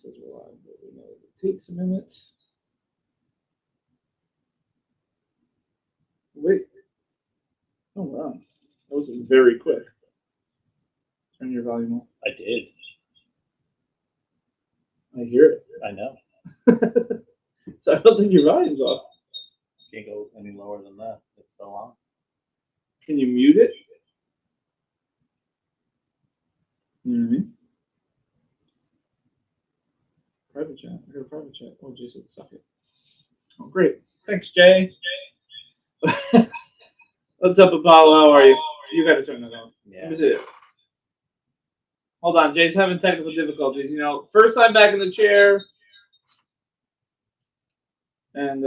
says we're live, but we know it takes a minute. Wait. Oh, wow. That was very quick. Turn your volume up. I did. I hear it. I know. So I don't think your volume's off. Can't go any lower than that. It's still on. Can you mute it? Mm-hmm. Private chat. I got a private chat. Oh, Jay said suck it. Oh, great. Thanks, Jay. What's up, Apollo? How are you? You got to turn that on. Yeah. Let me see it. Hold on. Jay's having technical difficulties. You know, first time back in the chair. And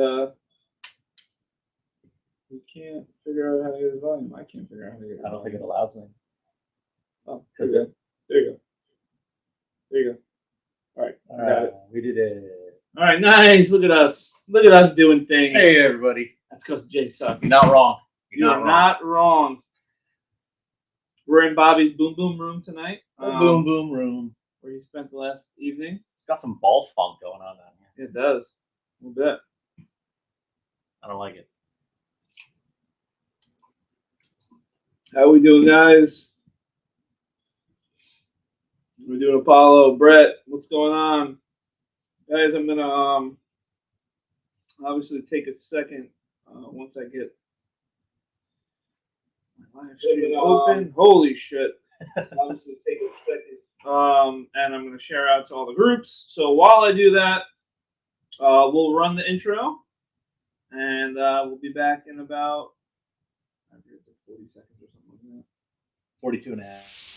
we can't figure out how to get his volume. I can't figure out how to get it. I don't think it allows me. Oh, there you go. There you go. There you go. All right. All right. We did it. All right. Nice. Look at us. Look at us doing things. Hey, everybody. That's because Jay sucks. You're not wrong. You're not wrong. We're in Bobby's Boom Boom room tonight. Boom Boom room. Where he spent the last evening. It's got some ball funk going on down here. It does. A little bit. I don't like it. How we doing, guys? We're doing Apollo. Brett, what's going on? Guys, I'm going to obviously take a second once I get my live stream open. Holy shit. Obviously take a second. And I'm going to share out to all the groups. So while I do that, we'll run the intro. And we'll be back in about, I think it's like 40 seconds or something like that. 42 and a half.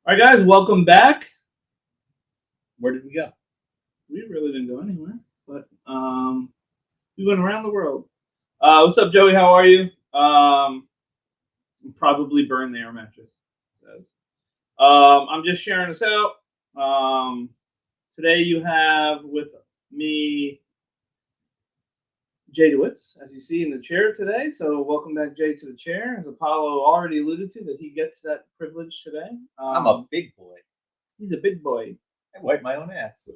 All right, guys, welcome back. Where did we go? We really didn't go anywhere, but we went around the world. What's up, Joey? How are you? Probably burn the air mattress. Says. I'm just sharing this out. Today you have with me Jay DeWitts, as you see in the chair today. So welcome back, Jay, to the chair. As Apollo already alluded to, that he gets that privilege today. I'm a big boy. He's a big boy. I wipe my own ass.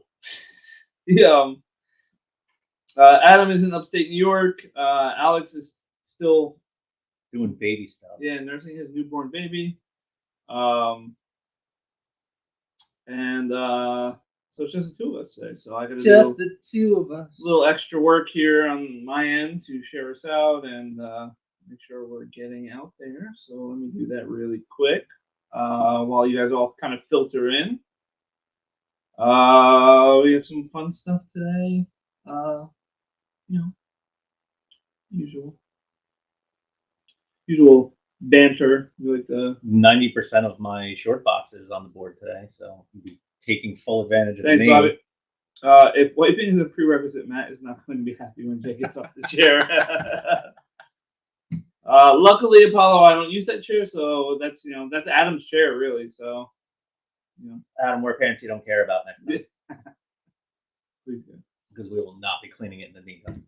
Yeah. Adam is in upstate New York. Alex is still doing baby stuff. Yeah, nursing his newborn baby. So it's just the two of us today. So I got to do the two of us. A little extra work here on my end to share us out and make sure we're getting out there. So let me do that really quick while you guys all kind of filter in. We have some fun stuff today. Usual banter. We like the 90% of my short boxes on the board today, so we'll be taking full advantage of Thanks, me. Bobby. If wiping is a prerequisite, Matt is not going to be happy when Jay gets off the chair. Luckily, Apollo, I don't use that chair, so that's Adam's chair, really. So, Adam, wear pants you don't care about next time. Please do. Because we will not be cleaning it in the meantime.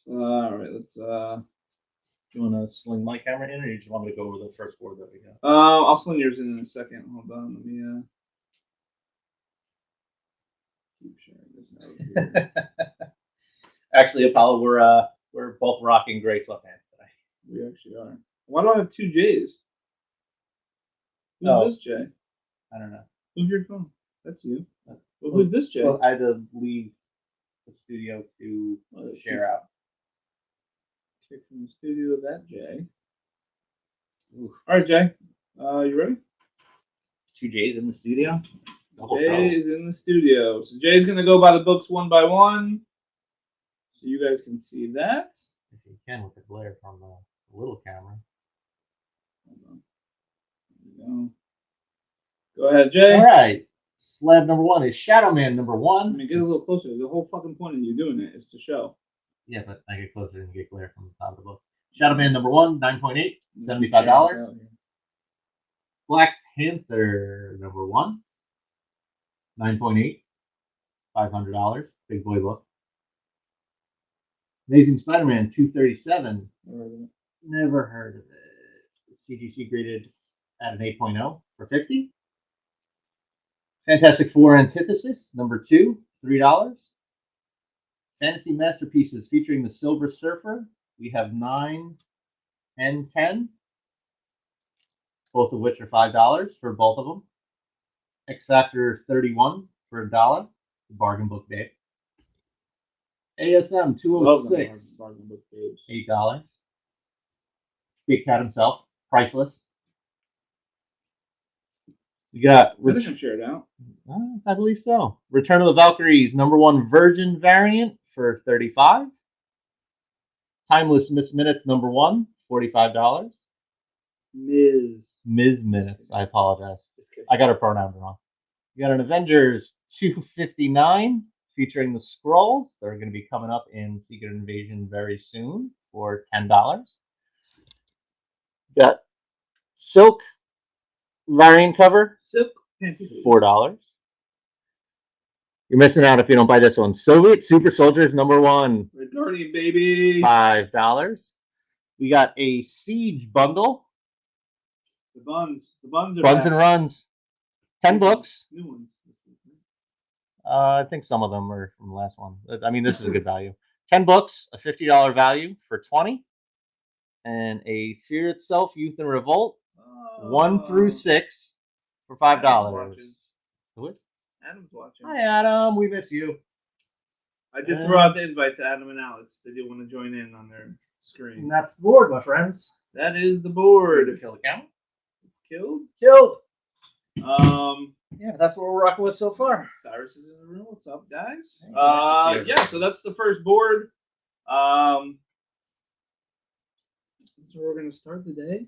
All right, let's. Do you want to sling my camera in, or do you just want me to go over the first board that we got? I'll sling yours in a second. Hold on, let me keep sharing this out. Actually, Apollo, we're both rocking gray sweatpants today. We actually are. Why do I have two J's? Who's this Jay? I don't know. Who's your phone? That's you. Well, who's this Jay? Well, I had to leave the studio to share out. Kick from the studio, that Jay. Oof. All right, Jay. You ready? Two J's in the studio. Jay is in the studio. So Jay's going to go by the books one by one. So you guys can see that. If you can, with the glare from the little camera. Hold on. Go ahead, Jay. All right. Slab number 1 is Shadow Man number 1. Let me get a little closer. The whole fucking point of you doing it is to show. Yeah, but I get closer and get glare from the top of the book. Shadow Man number 1, 9.8, $75. Black Panther number 1, 9.8, $500. Big boy book. Amazing Spider-Man 237. Never heard of it. CGC graded at an 8.0 for $50. Fantastic Four Antithesis number 2, $3. Fantasy Masterpieces featuring the Silver Surfer. We have 9 and 10, both of which are $5 for both of them. X Factor 31 for $1. Bargain book babe. ASM 206, $8. Big Cat himself, priceless. You got. I think I'm shared out. I believe so. Return of the Valkyries number 1 Virgin variant for $35. Timeless Miss Minutes number 1, $45. Ms. Minutes. I apologize. I got her pronouns wrong. You got an Avengers 259 featuring the Skrulls. They're going to be coming up in Secret Invasion very soon for $10. Got Silk variant cover. Silk. $4. You're missing out if you don't buy this one. Soviet Super Soldiers number 1. Red Guardian, baby. $5. We got a Siege bundle. The buns are Buns back. and Runs. 10 books. New ones. I think some of them are from the last one. I mean, this is a good value. 10 books, a $50 value for $20. And a Fear Itself, Youth and Revolt, 1 through 6 for $5. Who is? Adam's watching. Hi, Adam. We miss you. I did throw out the invite to Adam and Alex. They do want to join in on their screen. And that's the board, my friends. That is the board. Kill the camera. It's killed. Killed. Yeah, that's what we're rocking with so far. Cyrus is in the room. What's up, guys? Hey, nice to see yeah, so that's the first board. That's where we're going to start the day.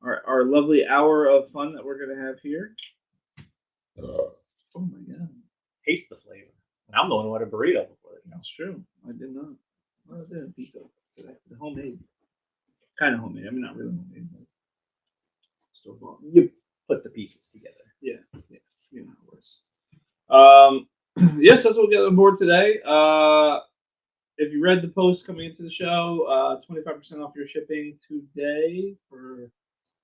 Our lovely hour of fun that we're going to have here. Oh my god! Taste the flavor. And I'm the one who had a burrito before the show. That's true. I did not. Well, I did a pizza today. The homemade. Kind of homemade. I mean, not really homemade, but still bought. You put the pieces together. Yeah. You know how it works. Yes, that's what we got on board today. If you read the post coming into the show, 25% off your shipping today for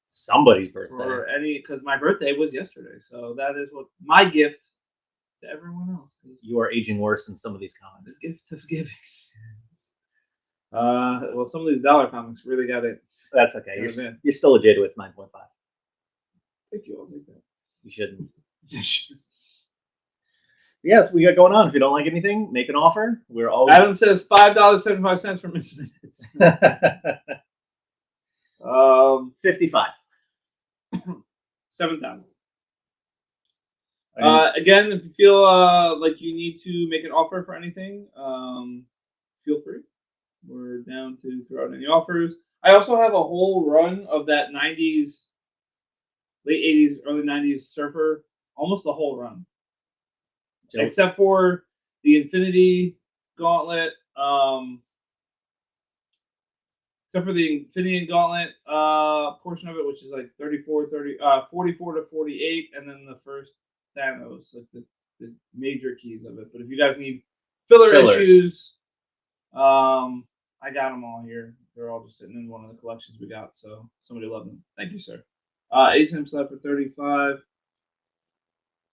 somebody's birthday. For because my birthday was yesterday, so that is what my gift to everyone else. You are aging worse than some of these comics. The gift of giving. Well, some of these dollar comics really got it. That's okay. You're still a J to it's 9.5. Thank you. I'll take that. You shouldn't. Yes, we got going on. If you don't like anything, make an offer. We're always. Adam says $5.75 for Miss Minutes. 55. 7,000. Again, if you feel like you need to make an offer for anything, feel free. We're down to throw out any offers. I also have a whole run of that 90s, late 80s, early 90s Surfer. Almost the whole run. Joke. Except for the Infinity Gauntlet. Except for the Infinity Gauntlet portion of it, which is like 44 to 48, and then the first Thanos, like the major keys of it. But if you guys need fillers issues, I got them all here. They're all just sitting in one of the collections we got. So somebody love them. Thank you, sir. 8 times left for 35.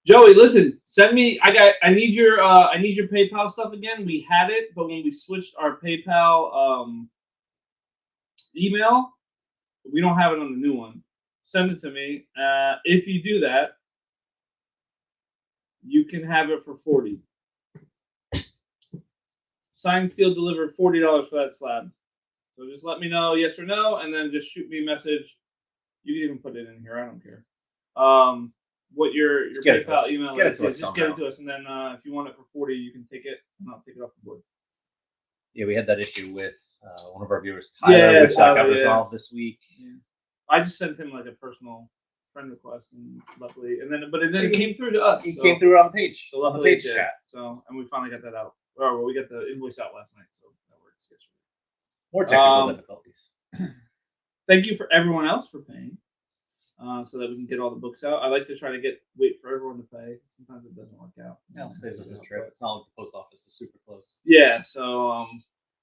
Joey, listen. Send me. I need your PayPal stuff again. We had it, but when we switched our PayPal email, we don't have it on the new one. Send it to me. If you do that, you can have it for $40. Signed, sealed, delivered, $40 for that slab. So just let me know yes or no, and then just shoot me a message. You can even put it in here. I don't care. what your Get it to PayPal us. email Get it is. to Yeah, us just get it somehow. to us, and then if you want it for $40, you can take it, and I'll take it off the board. Yeah, we had that issue with one of our viewers, Tyler, which Tyler, got resolved this week. Yeah. I just sent him like a personal friend request, and luckily, but it came through to us. He came through on the page, so on the page it did. chat. So, and we finally got that out. Well, we got the invoice out last night, so that works yesterday. More technical difficulties. Thank you for everyone else for paying, so that we can get all the books out. I like to try to wait for everyone to pay. Sometimes it doesn't work out. No, saves us a trip. It's not like the post office is super close. Yeah, so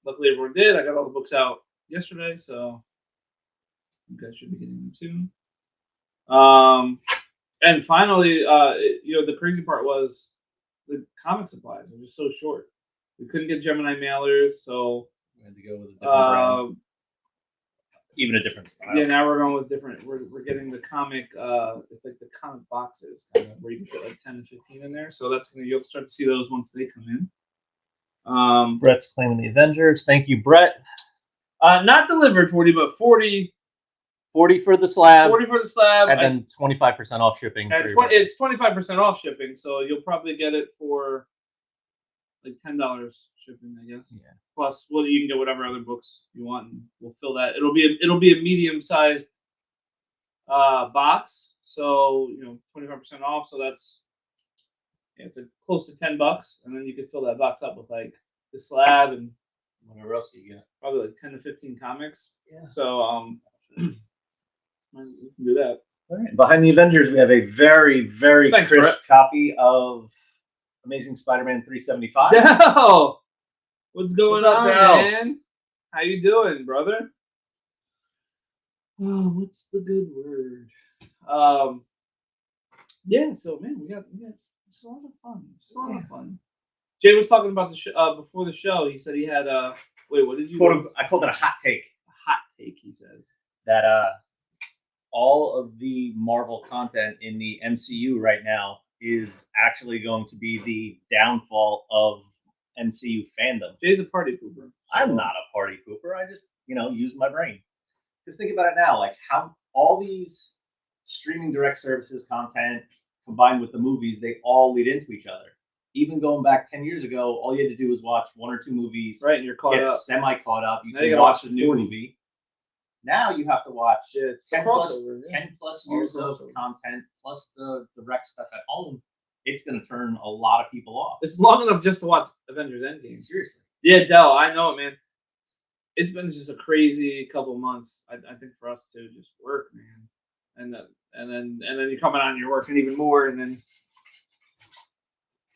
luckily everyone did. I got all the books out yesterday, so you guys should be getting them soon. And finally, the crazy part was the comic supplies were just so short. We couldn't get Gemini mailers, so we had to go with a different brand. Even a different style. Yeah, now we're going with different. We're getting the comic. It's like the comic boxes, kind of, where you can fit like 10 and 15 in there. So you'll start to see those once they come in. Brett's claiming the Avengers. Thank you, Brett. Not delivered 40, but 40. 40 for the slab. 40 for the slab, and then 25% off shipping. It's 25% off shipping, so you'll probably get it for like $10 shipping, I guess. Yeah. Plus, you can get whatever other books you want, and we'll fill that. It'll be a medium-sized box, so 25% off. So it's close to $10, and then you can fill that box up with like the slab and whatever else you get. Probably like 10 to 15 comics. Yeah. So we can do that. All right. Behind the Avengers, we have a very, very crisp Brett. copy of Amazing Spider-Man 375. Dal! What's going on, Dal? man? How you doing, brother? Oh, what's the good word? Yeah, so man, we got just a lot of fun. Just a lot of fun. Jay was talking about before the show. He said he had wait, what did you I called it a hot take. A hot take, he says. That all of the Marvel content in the MCU right now is actually going to be the downfall of MCU fandom. Jay's a party pooper. I'm not a party pooper. I just, use my brain. Just think about it now, like how all these streaming direct services content combined with the movies, they all lead into each other. Even going back 10 years ago, all you had to do was watch one or two movies. Right, and you're caught up. Semi-caught up. You can watch a new movie. Now you have to watch 10 plus years of content plus the direct stuff at home. It's going to turn a lot of people off. It's long enough just to watch Avengers Endgame. Seriously. Yeah, Del, I know it, man. It's been just a crazy couple of months. I think for us to just work, man, and then you're coming on, you're working even more, and then,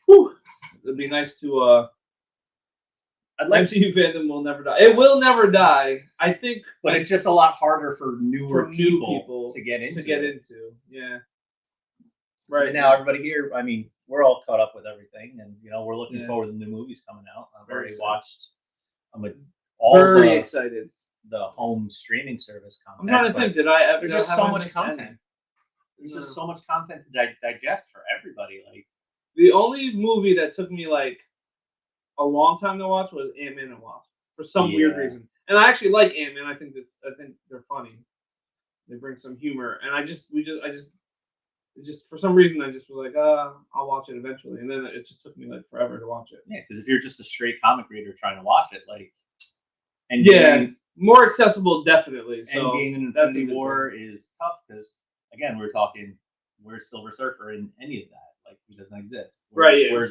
whew, it'd be nice to. MCU fandom will never die. It will never die. I think, but it's just a lot harder for new people to get into. Yeah. Right. So now, everybody here, I mean, we're all caught up with everything, and we're looking forward to the new movies coming out. I've already watched. I'm very excited. The home streaming service content. I'm trying to think. There's just so much content. There's just so much content to digest for everybody. Like the only movie that took me like a long time to watch was Ant-Man and Wasp for some weird reason, and I actually like Ant-Man. I think they're funny. They bring some humor, and I just for some reason I just was like, I'll watch it eventually, and then it just took me like forever to watch it. Yeah, because if you're just a straight comic reader trying to watch it, like, more accessible, definitely. So Endgame and Infinity War is tough because again, where's Silver Surfer in any of that? Like, he doesn't exist.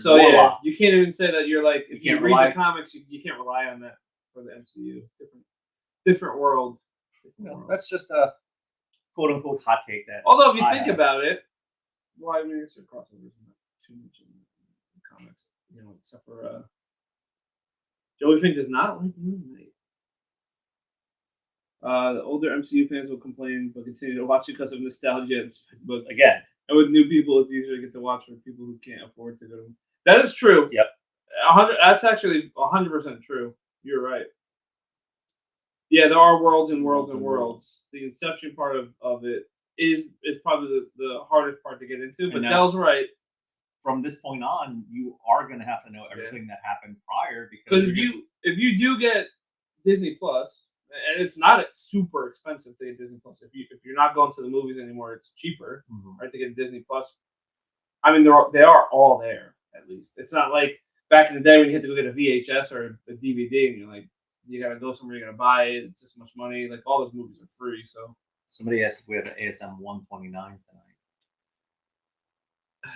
So you can't even say that you're like, if you read the comics, you can't rely on that for the MCU. Different world. That's just a quote unquote hot take. That although if you think about it, why would it's crossovers not too much in the comics? Except for Joey Fink does not like Moon Knight. The older MCU fans will complain, but continue to watch because of nostalgia and books. Again. And with new people, it's easier to get to watch for people who can't afford to go. That is true. Yep. That's actually 100% true. You're right. Yeah, there are worlds and worlds and worlds. The inception part of it is probably the hardest part to get into. But Del's right. From this point on, you are going to have to know everything that happened prior because if you do get Disney Plus. And it's not super expensive to get Disney Plus. If you're not going to the movies anymore, it's cheaper, right? To get Disney Plus I mean, they are all there at least. It's not like back in the day when you had to go get a VHS or a DVD and you're like, you gotta go somewhere, you gotta buy it. It's this much money. Like all those movies are free. So Somebody asked if we have an ASM 129 tonight.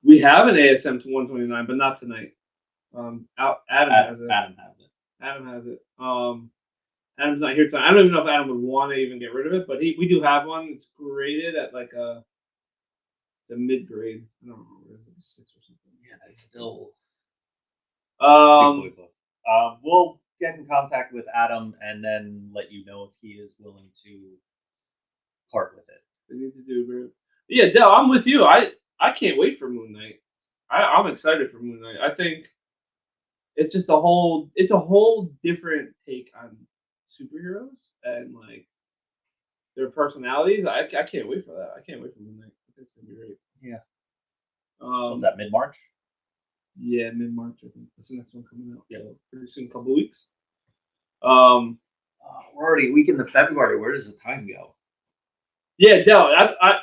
we have an ASM to 129, but not tonight. Adam has it. Adam has it. Adam has it. Adam's not here tonight. I don't even know if Adam would want to even get rid of it, but we do have one. It's graded at like it's a mid grade. I don't remember. It's like a 6 or something. Yeah, it's still. Um, we'll get in contact with Adam and then let you know if he is willing to part with it. they need to do great. Yeah, Del, I'm with you. I can't wait for Moon Knight. I'm excited for Moon Knight. I think it's just a whole different take on superheroes and like their personalities. I can't wait for that. I can't wait for Moon Knight. I think it's gonna be great. Yeah. Was that mid-March? Yeah, mid-March. I think that's the next one coming out. Yep. So pretty soon, a couple of weeks. We're already a week into February. Where does the time go? Yeah, Del.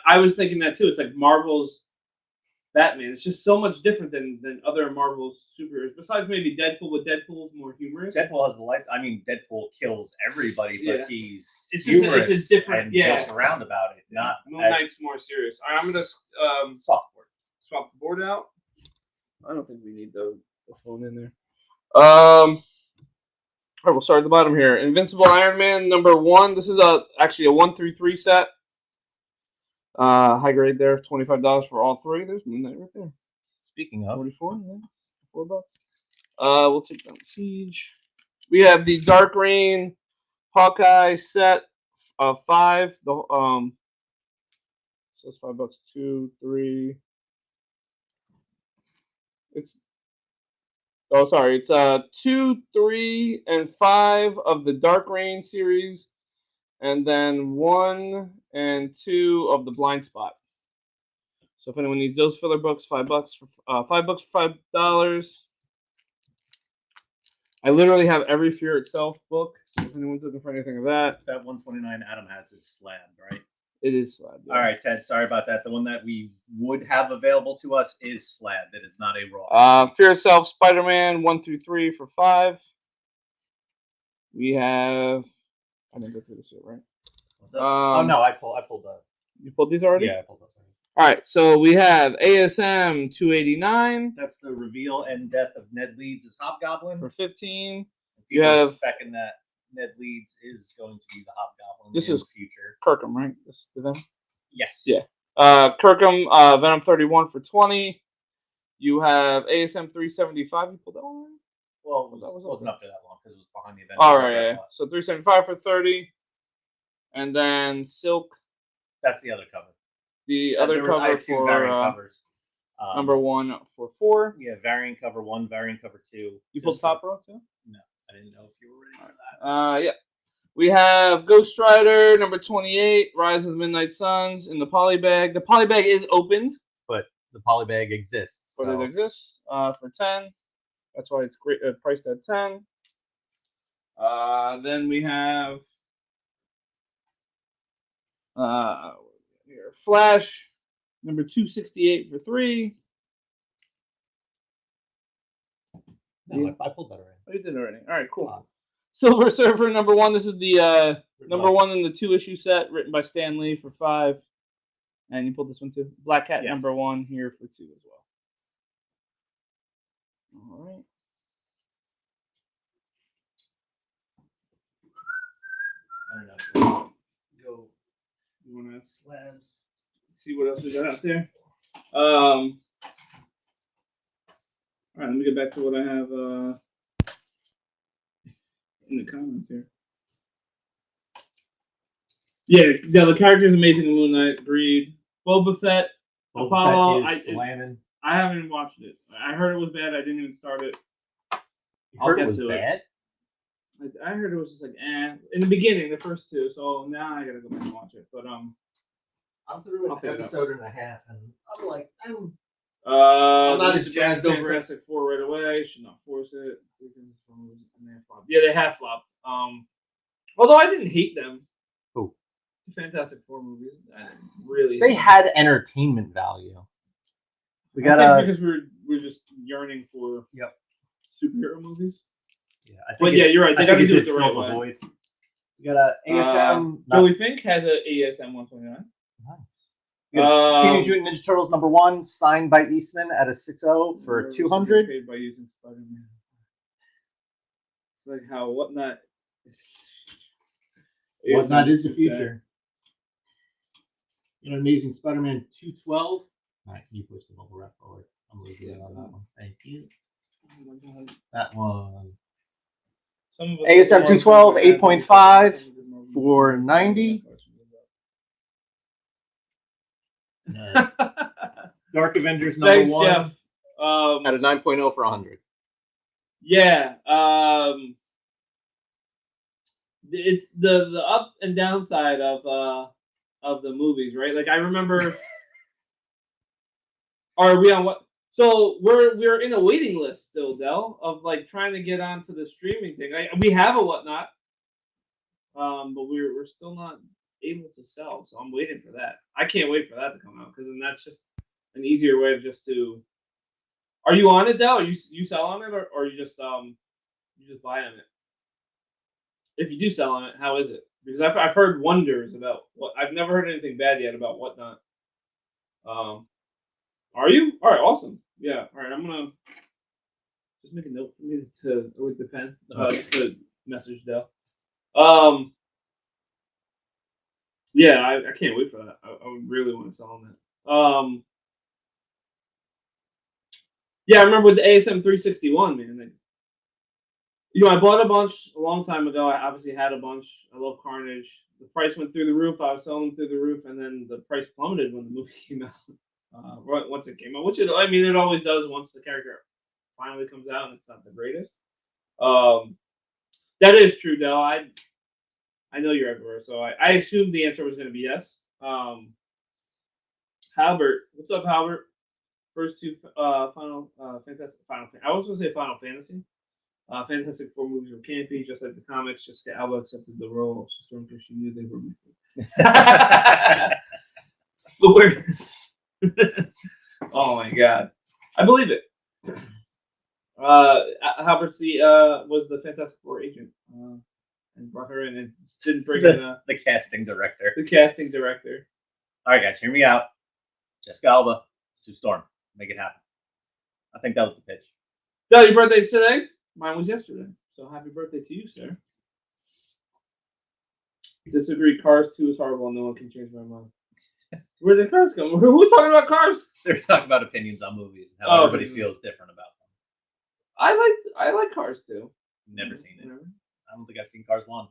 I was thinking that too. It's like Marvel's Batman. It's just so much different than other Marvel's superheroes. Besides maybe Deadpool, but Deadpool's more humorous. Deadpool has the life. I mean, Deadpool kills everybody, but he's it's humorous just, it's a different, and jokes around about it. Not Moon Knight's more serious. All right, I'm gonna swap the board out. I don't think we need the phone in there. All right, we'll start at the bottom here. Invincible Iron Man #1. This is actually a 1 through 3 set. High grade there, $25 for all three. There's Moon Knight right there. Speaking of 44, yeah, $4. We'll take down Siege. We have the Dark Reign Hawkeye set of 5. The so it's $5. 2, 3. It's sorry. It's 2, 3, and 5 of the Dark Reign series, and then 1 and 2 of the Blind Spot. So if anyone needs those filler books, $5 for $5 for $5. I literally have every Fear Itself book. So if anyone's looking for anything of that, that 129 Adam has is slabbed, right? it is slabbed. Yeah. All right, Ted. Sorry about that. The one that we would have available to us is slabbed. It is not a raw. Fear Itself, Spider-Man 1 through 3 for $5. We have. I didn't go through this yet, right? Oh no, I pulled up. You pulled these already? Yeah, I pulled up. All right, so we have ASM 289. That's the reveal and death of Ned Leeds as Hobgoblin For 15. You have specking that Ned Leeds is going to be the Hobgoblin. This is the future. Kirkham, right? This is the Venom. Yes. Yeah. Kirkham Venom 31 for 20. You have ASM 375. You pulled that one, right? Well, it wasn't up to that long because it was behind the Avengers. All right, yeah. So 375 for 30, and then Silk. That's the other cover. The other cover for covers. #1 for 4. Yeah, variant cover 1, variant cover 2. You pulled top row too? No, I didn't know if you were ready for that. Yeah. We have Ghost Rider #28, Rise of the Midnight Suns in the polybag. The polybag is opened, but the polybag exists. But it exists for 10. That's why it's great priced at 10. Then we have here Flash #268 for 3. No, I pulled that already. Oh, you did already. All right, cool. Silver Surfer #1. This is the #1 in the 2-issue set, written by Stan Lee for 5. And you pulled this one too. Black Cat #1 here for 2 as well. All right. I don't know. Go. You want to slabs? See what else we got out there. All right, let me get back to what I have in the comments here. Yeah, the character's amazing in Moon Knight. Agreed. Boba Fett, Apollo. I haven't even watched it. I heard it was bad. I didn't even start it. You heard it was bad? I heard it was just like in the beginning, the first 2. So now I gotta go back and watch it. But I'm through an episode and a half, and I'm like, I'm not as jazzed over Fantastic Four right away. Should not force it. Yeah, they have flopped. Although I didn't hate them. Who? The Fantastic Four movies. I didn't really. They had entertainment value. We got I think because we're just yearning for superhero movies. Yeah, but yeah, you're right. They got to do it the right way. Void. We got a ASM. Joey Fink has a ASM 129. Nice. Teenage Mutant Ninja Turtles #1, signed by Eastman at a 6.0 for 200. Paid by using Spider-Man. It's like how Whatnot. Whatnot is the future. An Amazing Spider-Man 212. All right, can you push the mobile wrap forward? I'm losing it on that one. Thank you. Oh my God. That one. ASM 212, 8.5 for 90. Dark Avengers #1. Thanks, Jeff. At a 9.0 for 100. Yeah. It's the up and downside of the movies, right? Like I remember. Are we on what? So we're in a waiting list still, Del, of like trying to get onto the streaming thing. We have a Whatnot, but we're still not able to sell. So I'm waiting for that. I can't wait for that to come out because then that's just an easier way of just to. Are you on it, Del? Are you sell on it, or you just buy on it? If you do sell on it, how is it? Because I've heard wonders about what I've never heard anything bad yet about Whatnot. Are you? All right, awesome. Yeah. All right, I'm gonna just make a note for me with the pen, just to message Del. Yeah, I can't wait for that. I would really want to sell on that. Yeah, I remember with the ASM 361, man. I bought a bunch a long time ago. I obviously had a bunch. I love Carnage. The price went through the roof. I was selling them through the roof, and then the price plummeted when the movie came out. Once it came out, which it always does once the character finally comes out and it's not the greatest. That is true, Del. I know you're everywhere, so I assumed the answer was going to be yes. Halbert, what's up, Halbert? First two Fantastic Final. I was going to say Final Fantasy. Fantastic Four movies were campy, just like the comics. Jessica Alba accepted the role of Storm because she knew they were making. But we're. Oh my God, I believe it. Halbert was the Fantastic Four agent and brought her in and didn't bring in the casting director. The casting director. All right, guys, hear me out. Jessica Alba, Sue Storm, make it happen. I think that was the pitch. No, your birthday's today. Mine was yesterday. So happy birthday to you, sir. Disagree. Cars 2 is horrible. No one can change my mind. Where did Cars come? Who's talking about Cars? They're talking about opinions on movies and how everybody feels different about them. I like Cars 2. Never seen it. I don't think I've seen Cars 1.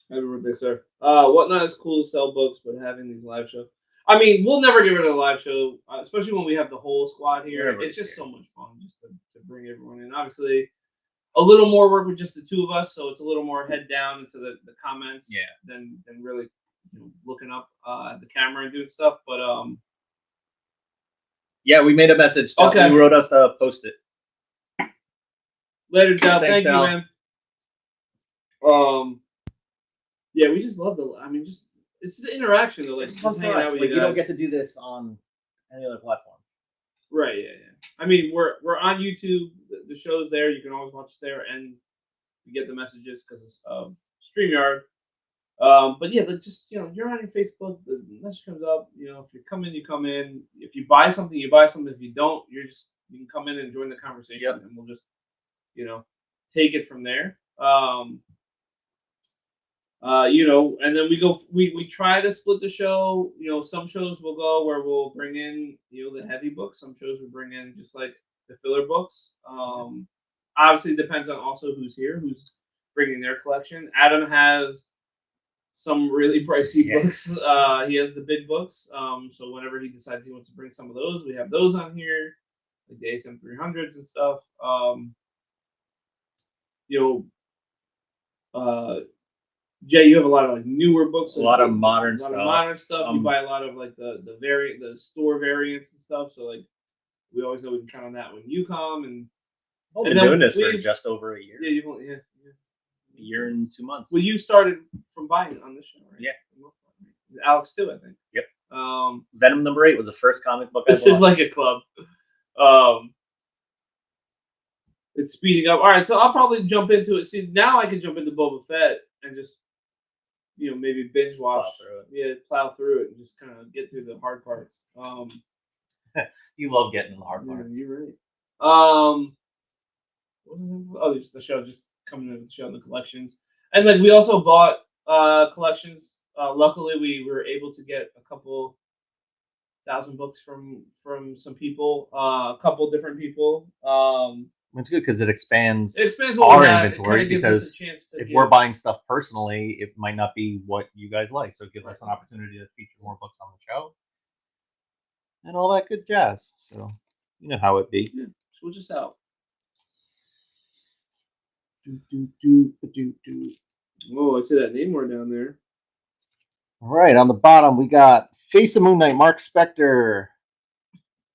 Happy birthday, sir. Whatnot is cool to sell books, but having these live shows. I mean, we'll never get rid of the live show, especially when we have the whole squad here. It's just so much fun just to bring everyone in. Obviously, a little more work with just the two of us, so it's a little more head down into the comments than really looking up at the camera and doing stuff. But yeah, we made a message. Okay, who wrote us to post it. Later, Del. Thank you, man. Yeah, we just love it's the interaction though. Like, it's fun for us. Like, you don't get to do this on any other platform. Right. Yeah. I mean, we're on YouTube. The show's there. You can always watch us there, and you get the messages because it's StreamYard. But yeah, just you're on your Facebook. The message comes up. If you come in, you come in. If you buy something, you buy something. If you don't, you can come in and join the conversation, and we'll just take it from there. And then we try to split the show. Some shows will go where we'll bring in, the heavy books. Some shows will bring in just like the filler books. Obviously depends on also who's here, who's bringing their collection. Adam has some really pricey books. He has the big books. So whenever he decides he wants to bring some of those, we have those on here, like the ASM 300s and stuff. Jay, you have a lot of like newer books, a lot of modern stuff. You buy a lot of like the store variants and stuff. So like we always know we can count on that when you come. And we've been doing this for just over a year. Yeah, you've only a year and 2 months. Well, you started from buying on this show, right? Yeah. Alex too, I think. Yep. Venom number 8 was the first comic book. This is like a club. It's speeding up. All right, so I'll probably jump into it. See, now I can jump into Boba Fett and just, maybe binge watch. Plow through it and just kind of get through the hard parts. You love getting in the hard parts. You're right. Just the show, just coming into the show in the collections, and like we also bought collections. Luckily, we were able to get a couple thousand books from some people, a couple different people. It's good because it expands what our we have. inventory, It gives us because a chance to if we're buying stuff personally, it might not be what you guys like. So it gives us an opportunity to feature more books on the show and all that good jazz. So you know how it be. Yeah. Switch us out. Oh, I see that Namor down there. All right, on the bottom we got Face of Moon Knight, Mark Spector.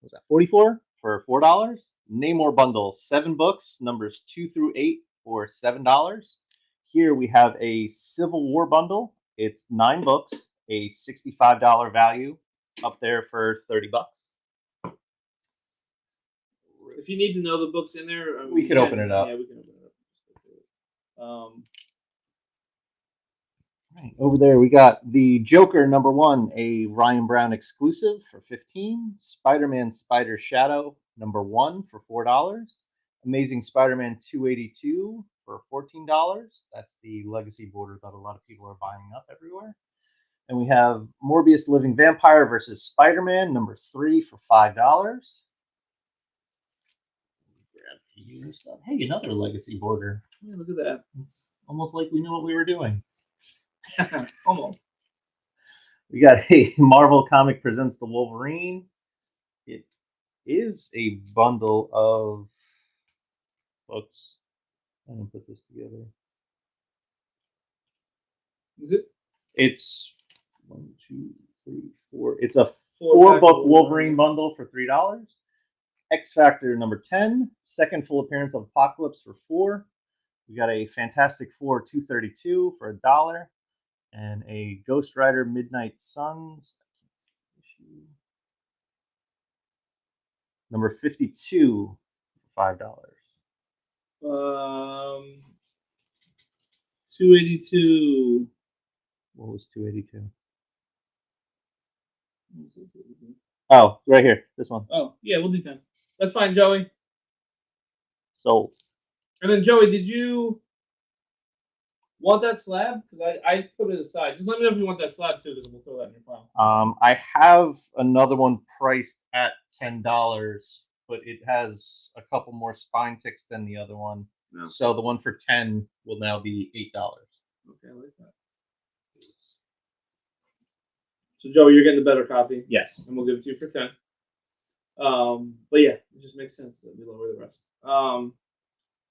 Was that 44 for $4? Namor bundle, 7 books, numbers 2 through 8 for $7. Here we have a Civil War bundle. It's 9 books, a $65 value, up there for $30. If you need to know the books in there, we can open it up. Yeah, we can open it up. Right, over there we got the Joker number 1, a Ryan Brown exclusive for $15. Spider-Man Spider Shadow number 1 for $4. Amazing Spider-Man 282 for $14. That's the legacy border that a lot of people are buying up everywhere. And we have Morbius Living Vampire versus Spider-Man number 3 for $5. Hey, another legacy border. Yeah, look at that. It's almost like we knew what we were doing. Almost. We got a Marvel Comic Presents the Wolverine. It is a bundle of books. I'm gonna put this together. Is it? It's 1, 2, 3, 4. It's a 4-book Wolverine bundle for $3. X Factor number 10, second full appearance of Apocalypse for $4. We got a Fantastic Four 232 for $1, and a Ghost Rider Midnight Suns number 52 for $5. 282. What was 282? Oh, right here. This one. Oh, yeah, we'll do 10. That's fine, Joey. Sold. And then, Joey, did you want that slab? Because I put it aside. Just let me know if you want that slab, too, because we'll throw that in your file. I have another one priced at $10, but it has a couple more spine ticks than the other one. No. So the one for $10 will now be $8. Okay, I like that. So, Joey, you're getting the better copy. Yes. And we'll give it to you for 10. But yeah, it just makes sense that we lower the rest.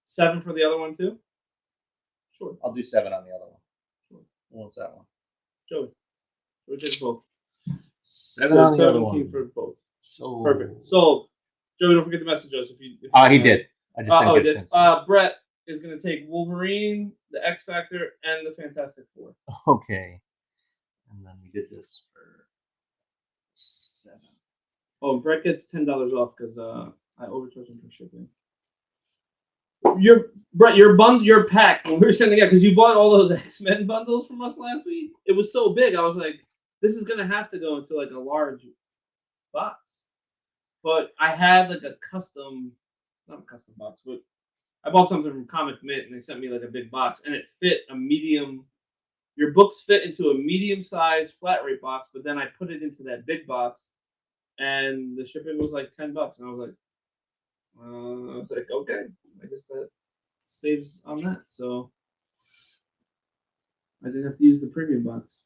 7 for the other one too? Sure. I'll do 7 on the other one. Sure. What's that one? Joey. We did both. 7 on the other one. For both. So perfect. So, Joey, don't forget to message us if you he did. I just didn't get a chance. Brett is going to take Wolverine, the X Factor, and the Fantastic Four. Okay. And then we did this for 7. Oh, Brett gets $10 off because I overcharged him for shipping. Your pack when we were sending out, because you bought all those X-Men bundles from us last week. It was so big. I was like, this is gonna have to go into like a large box. But I had like not a custom box, but I bought something from Comic Mint and they sent me like a big box and it fit a medium. Your books fit into a medium-sized flat rate box, but then I put it into that big box, and the shipping was like $10, and I was like, okay, I guess that saves on that. So I didn't have to use the premium box.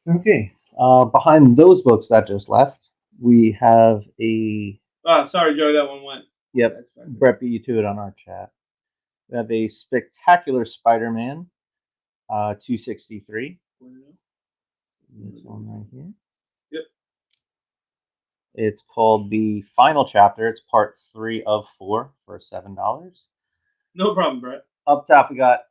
Okay. Behind those books that just left, we have a. Oh, sorry, Joey, that one went. Yep. Brett beat you to it on our chat. We have a Spectacular Spider-Man. 263. This one right here. Yep. It's called The Final Chapter. It's part 3 of 4 for $7. No problem, Brett. Up top, we got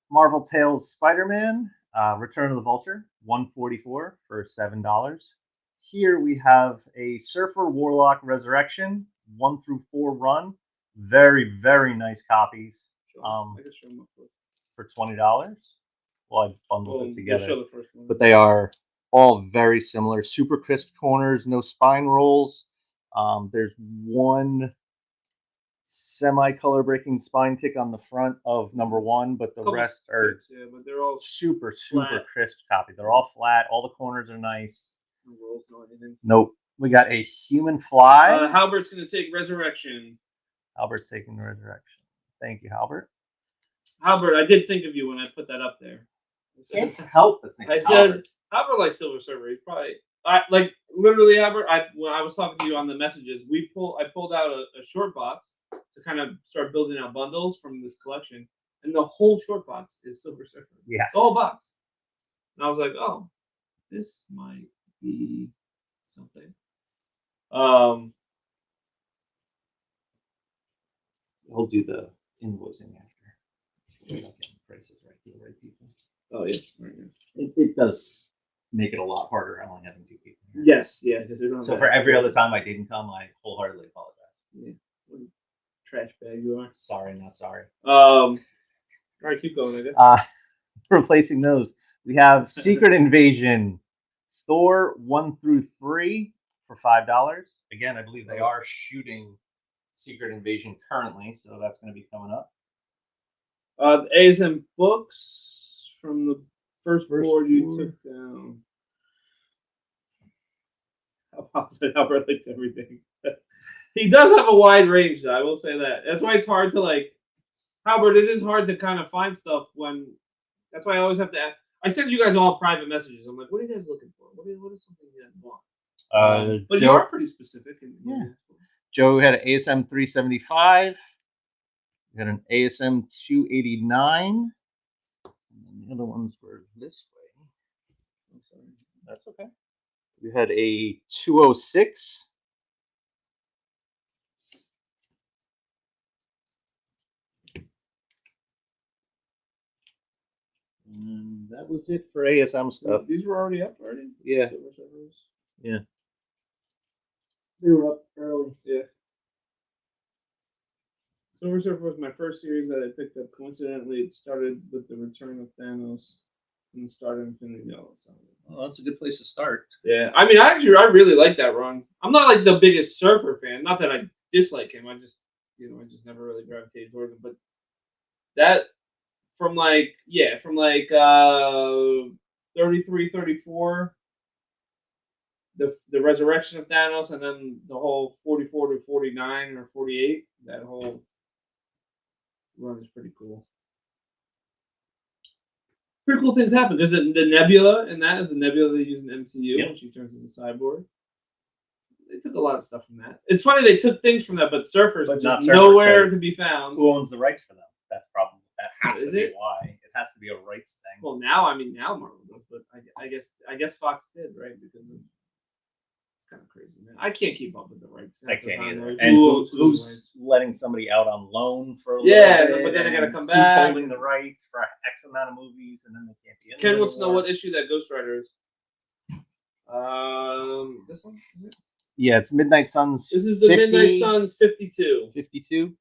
Marvel Tales Spider-Man, Return of the Vulture, 144 for $7. Here we have a Surfer Warlock Resurrection 1 through 4 run. Very, very nice copies. For $20. Well, I bundled it together. Show the first one. But they are all very similar. Super crisp corners, no spine rolls. There's one semi-color breaking spine tick on the front of number 1, but the rest are ticks, but they're all super flat. crisp copy. They're all flat. All the corners are nice. No rolls, no anything. Nope. We got a Human Fly. Halbert's going to take Resurrection. Halbert's taking the Resurrection. Thank you, Halbert. Halbert, I did think of you when I put that up there. Can't help but think. I said Halbert likes Silver Surfer. He probably, literally, Halbert. When I was talking to you on the messages, I pulled out a short box to kind of start building out bundles from this collection, and the whole short box is Silver Surfer. Yeah, the whole box. And I was like, oh, this might be something. We'll do the invoicing after. We're not getting prices right to the right people. Oh yeah, right. It does make it a lot harder only having 2 people here. Yes, yeah. So for every other time I didn't come, I wholeheartedly apologize. Yeah. What a trash bag you are. Sorry, not sorry. All right, keep going. I guess. Replacing those, we have Secret Invasion, Thor 1 through 3 for $5. Again, I believe they are shooting Secret Invasion currently, so that's going to be coming up. The ASM books from the first board you took down. Albert likes everything. He does have a wide range, though. I will say that. That's why it's hard to Albert, it is hard to kind of find stuff when. That's why I always have to ask. I send you guys all private messages. I'm like, what are you guys looking for? What is something you guys want? But you are pretty specific. Joe had an ASM 375. We had an ASM 289. And the other ones were this way. I'm sorry. That's okay. We had a 206. And that was it for ASM stuff. These were already up already? Yeah. Yeah. They were up early. Yeah. Silver Surfer was my first series that I picked up. Coincidentally, it started with the return of Thanos and the start of Infinity Gauntlet. So. Well, that's a good place to start. Yeah, I mean, I really like that run. I'm not the biggest Surfer fan. Not that I dislike him. I just never really gravitated toward him. But that from 33, 34, the resurrection of Thanos, and then the whole 44 to 49 or 48, that whole run is pretty cool. Pretty cool things happen. There's the Nebula, and that is the Nebula they use in MCU when she turns into Cyborg. They took a lot of stuff from that. It's funny they took things from that, but Surfer's just nowhere to be found. Who owns the rights for them? That's probably that has to be why. It has to be a rights thing. Well, now Marvel does, but I guess Fox did, right? Because it's kind of crazy, man. I can't keep up with the rights. I can't either. And who's letting somebody out on loan for a little bit? But then they got to come back. Who's holding the rights for X amount of movies, and then they can't be in. Ken wants to know what issue that Ghost Rider is. This one? Is it? Yeah, it's Midnight Suns. This is the 50, Midnight Suns 52. 52.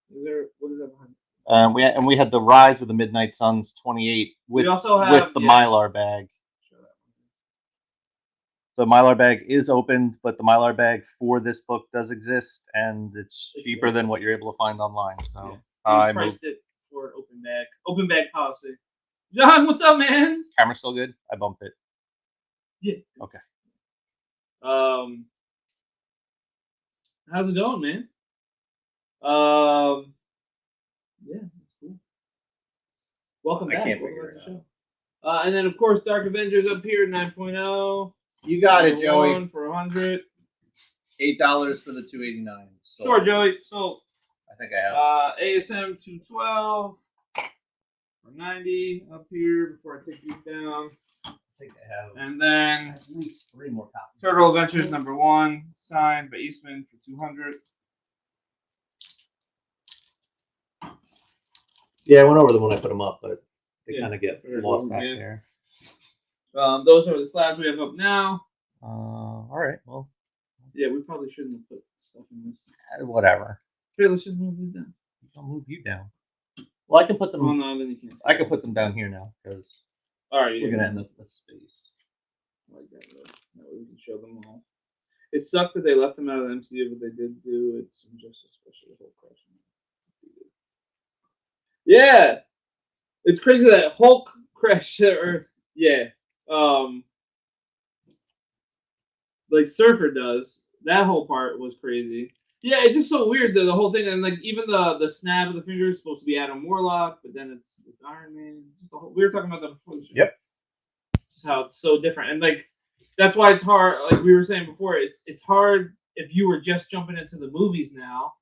What is that behind? We had the Rise of the Midnight Suns 28 with the Mylar bag. The Mylar bag is opened, but the Mylar bag for this book does exist, and it's cheaper than what you're able to find online. So I priced it for an open bag. Open bag policy. John, what's up, man? Camera still good? I bumped it. Yeah. Okay. How's it going, man? Yeah, that's cool. Welcome back. I can't figure it out. And then, of course, Dark Avengers up here, 9.0. You got it, Joey. For 100. $8 for the 289. So sure, Joey. So I think I have. ASM 212 for 90 up here before I take these down. I think I have. And then at least 3 more copies. Turtle Adventures #1, signed by Eastman for 200. Yeah, I went over them when I put them up, but they kind of get lost back there. Those are the slabs we have up now. All right. Well, Yeah, we probably shouldn't have put stuff in this. whatever. Okay, let's just move these down. I'll move you down. Well, I can put them. Oh no, then you can't. I can put them down here now because All right, we're gonna end up with space. Like that, that way we can show them all. It sucked that they left them out of the MCU, but they did do it. Some Justice Special Hulk crash. Yeah, it's crazy that Hulk crash or yeah, like Surfer does. That whole part was crazy. Yeah, it's just so weird the whole thing, and like even the snap of the finger is supposed to be Adam Warlock, but then it's Iron Man. Just the whole, we were talking about that before the show. Yep. Just how it's so different, and like that's why it's hard. Like we were saying before, it's hard if you were just jumping into the movies now,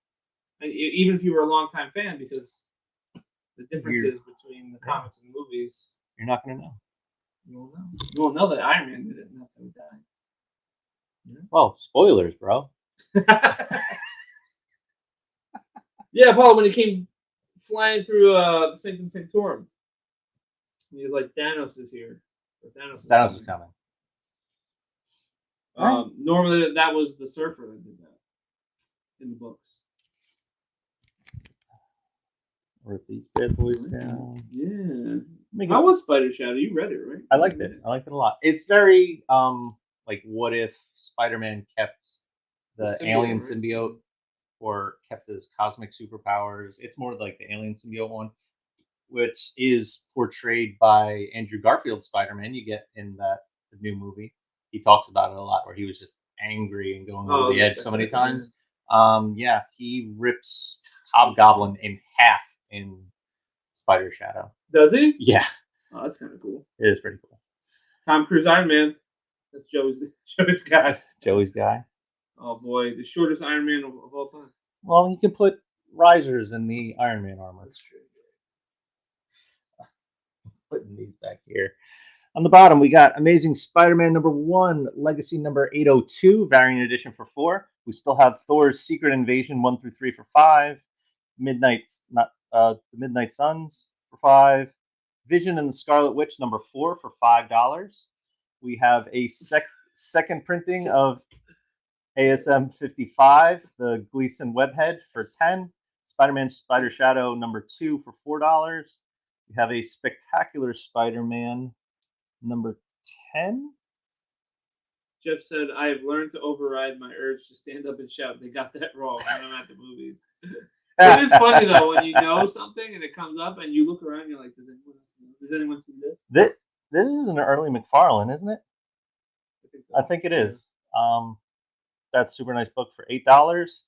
and even if you were a longtime fan, because the differences between the comics and the movies. You're not gonna know. You won't know. You won't know that Iron Man did it, and that's how he died. Yeah. Oh, spoilers, bro. Yeah, Paul, when he came flying through the Sanctum Sanctorum, he was like, Thanos is here. Thanos is coming. Normally, that was the Surfer that did that in the books. Rip these bad boys down. Yeah. How was Spider Shadow? You read it, right? I liked it. I liked it a lot. It's very like what if Spider-Man kept the alien symbiote or kept his cosmic superpowers. It's more like the alien symbiote one, which is portrayed by Andrew Garfield's Spider-Man. You get in the new movie. He talks about it a lot, where he was just angry and going over the edge so many times. Yeah, he rips Hobgoblin in half in Spider Shadow. Does he? Yeah. Oh, that's kind of cool. It is pretty cool. Tom Cruise Iron Man. That's Joey's guy. Joey's guy. Oh boy, the shortest Iron Man of all time. Well, he can put risers in the Iron Man armor. That's true. Putting these back here. On the bottom, we got Amazing Spider-Man #1, Legacy number 802, variant edition for 4. We still have Thor's Secret Invasion 1 through 3 for 5. The Midnight Suns for 5. Vision and the Scarlet Witch #4 for $5. We have a second printing of ASM 55, the Gleason Webhead for 10. Spider-Man Spider Shadow #2 for $4. We have a Spectacular Spider-Man #10. Jeff said, I have learned to override my urge to stand up and shout. They got that wrong when I'm at the movies. It is funny, though, when you know something and it comes up and you look around and you're like, does anyone see this? This is an early McFarlane, isn't it? I think it is. That's a super nice book for $8.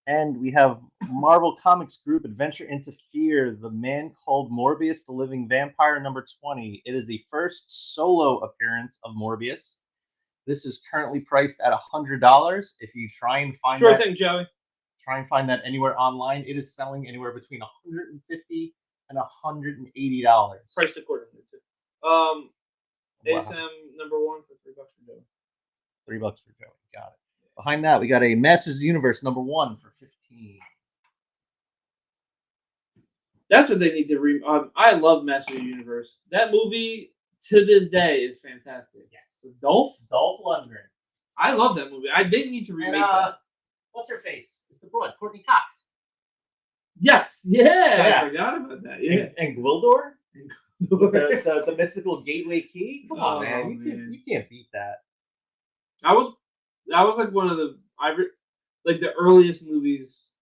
And we have Marvel Comics Group Adventure into Fear, The Man Called Morbius, the Living Vampire #20. It is the first solo appearance of Morbius. This is currently priced at $100. If you try and find Sure thing, Joey. Try and find that anywhere online. It is selling anywhere between $150 and $180. Priced accordingly, too. ASM #1 for $3 for Joey. $3 for Joey. Got it. Behind that, we got a Masters of the Universe #1 for $15. That's what they need to I love Masters of the Universe. That movie to this day is fantastic. Yes. Dolph Lundgren. I love that movie. They need to remake that. What's her face? It's the broad, Courtney Cox. Yes. Yeah. I forgot about that. Yeah. And Gwildor? the mystical gateway key? Come on, man. You can't beat that. That was like one of the the earliest movies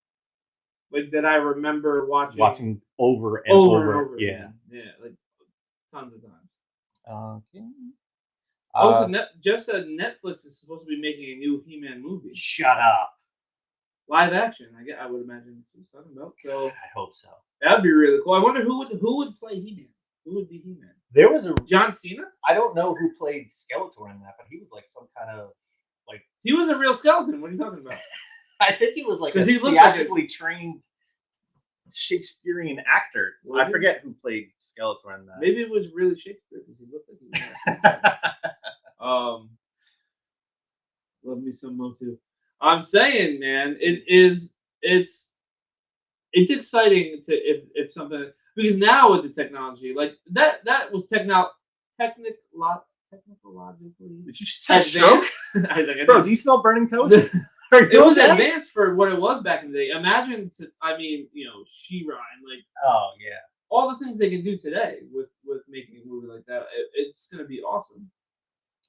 like that I remember watching over and over. Yeah, like tons of times. Okay. So Jeff said Netflix is supposed to be making a new He-Man movie. Shut up. Live action. I would imagine that's what he's talking about. So I hope so. That'd be really cool. I wonder who would play He-Man. Who would be He-Man? There was a John Cena. I don't know who played Skeletor in that, but he was like some kind of he was a real skeleton. What are you talking about? I think he was like a he theatrically trained Shakespearean actor. I forget who played Skeletor in that. Maybe it was really Shakespeare because he looked like he was. Love me some Motu. I'm saying, man, it's exciting to if something because now with the technology like that was technological technologically. Did you just have a stroke? Bro, do you smell burning toast? It was advanced for what it was back in the day. Imagine, She-Ra and like. Oh yeah. All the things they can do today with making a movie like that, it's gonna be awesome.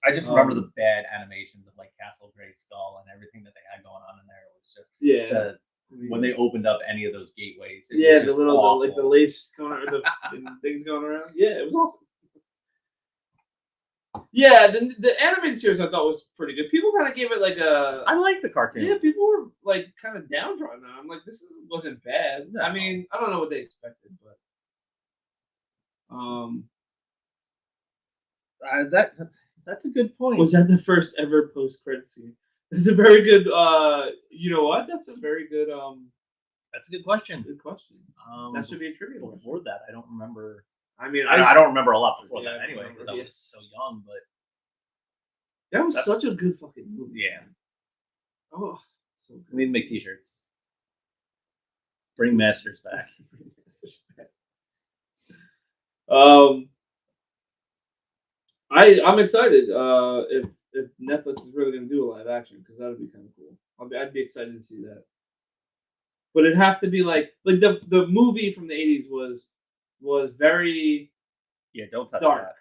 I just remember the bad animations of like Castle Grayskull and everything that they had going on in there. It was just when they opened up any of those gateways. It was just the lace going around, the things going around. Yeah, it was awesome. Yeah, the animated series I thought was pretty good. People kind of gave it like a. I like the cartoon. Yeah, people were like kind of downtrodden on it. I'm like, this wasn't bad. No. I mean, I don't know what they expected, but. That's a good point. Was that the first ever post-credit scene? That's a very good. You know what? That's a very good. That's a good question. Good question. That should be a trivia. Before that, I don't remember. I mean, I don't remember a lot before that anyway, because I was so young. But that was such a good fucking movie. Yeah. Oh, so good. We need to make T-shirts. Bring Masters back. I'm excited. If Netflix is really going to do a live action, because that would be kind of cool. I'd be excited to see that. But it'd have to be like the movie from the 80s was very don't touch dark. That.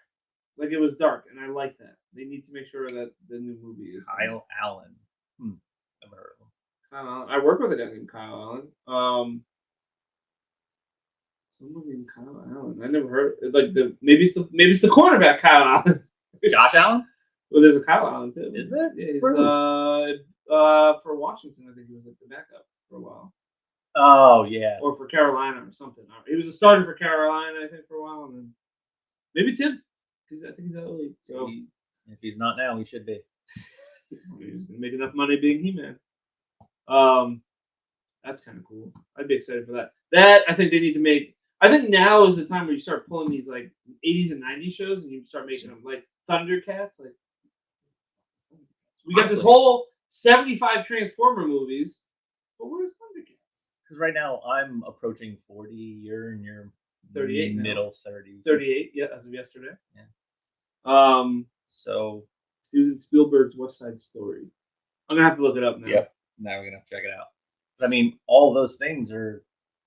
Like it was dark, and I like that. They need to make sure that the new movie is Kyle Allen. Never heard of him. Kyle Allen. I work with a guy named Kyle Allen. Someone named Kyle Allen. I never heard maybe it's the cornerback Kyle Allen. Josh Allen? Well, there's a Kyle Allen too. Is there? Yeah, for Washington, I think he was like the backup for a while. Oh yeah. Or for Carolina or something. He was a starter for Carolina, I think, for a while, and then maybe it's him. I think he's out of the league. So if he's not now, he should be. He's gonna make enough money being He-Man. That's kind of cool. I'd be excited for that. That I think they need to make. I think now is the time where you start pulling these like 80s and 90s shows and you start making them like Thundercats. Like we got this whole 75 Transformer movies, but where's Thundercats? Because right now I'm approaching 40. You're in your 38 middle 30s. 38, yeah, as of yesterday. Yeah. So he was in Spielberg's West Side Story. I'm gonna have to look it up now. Yep. Now we're gonna have to check it out. But I mean, all those things are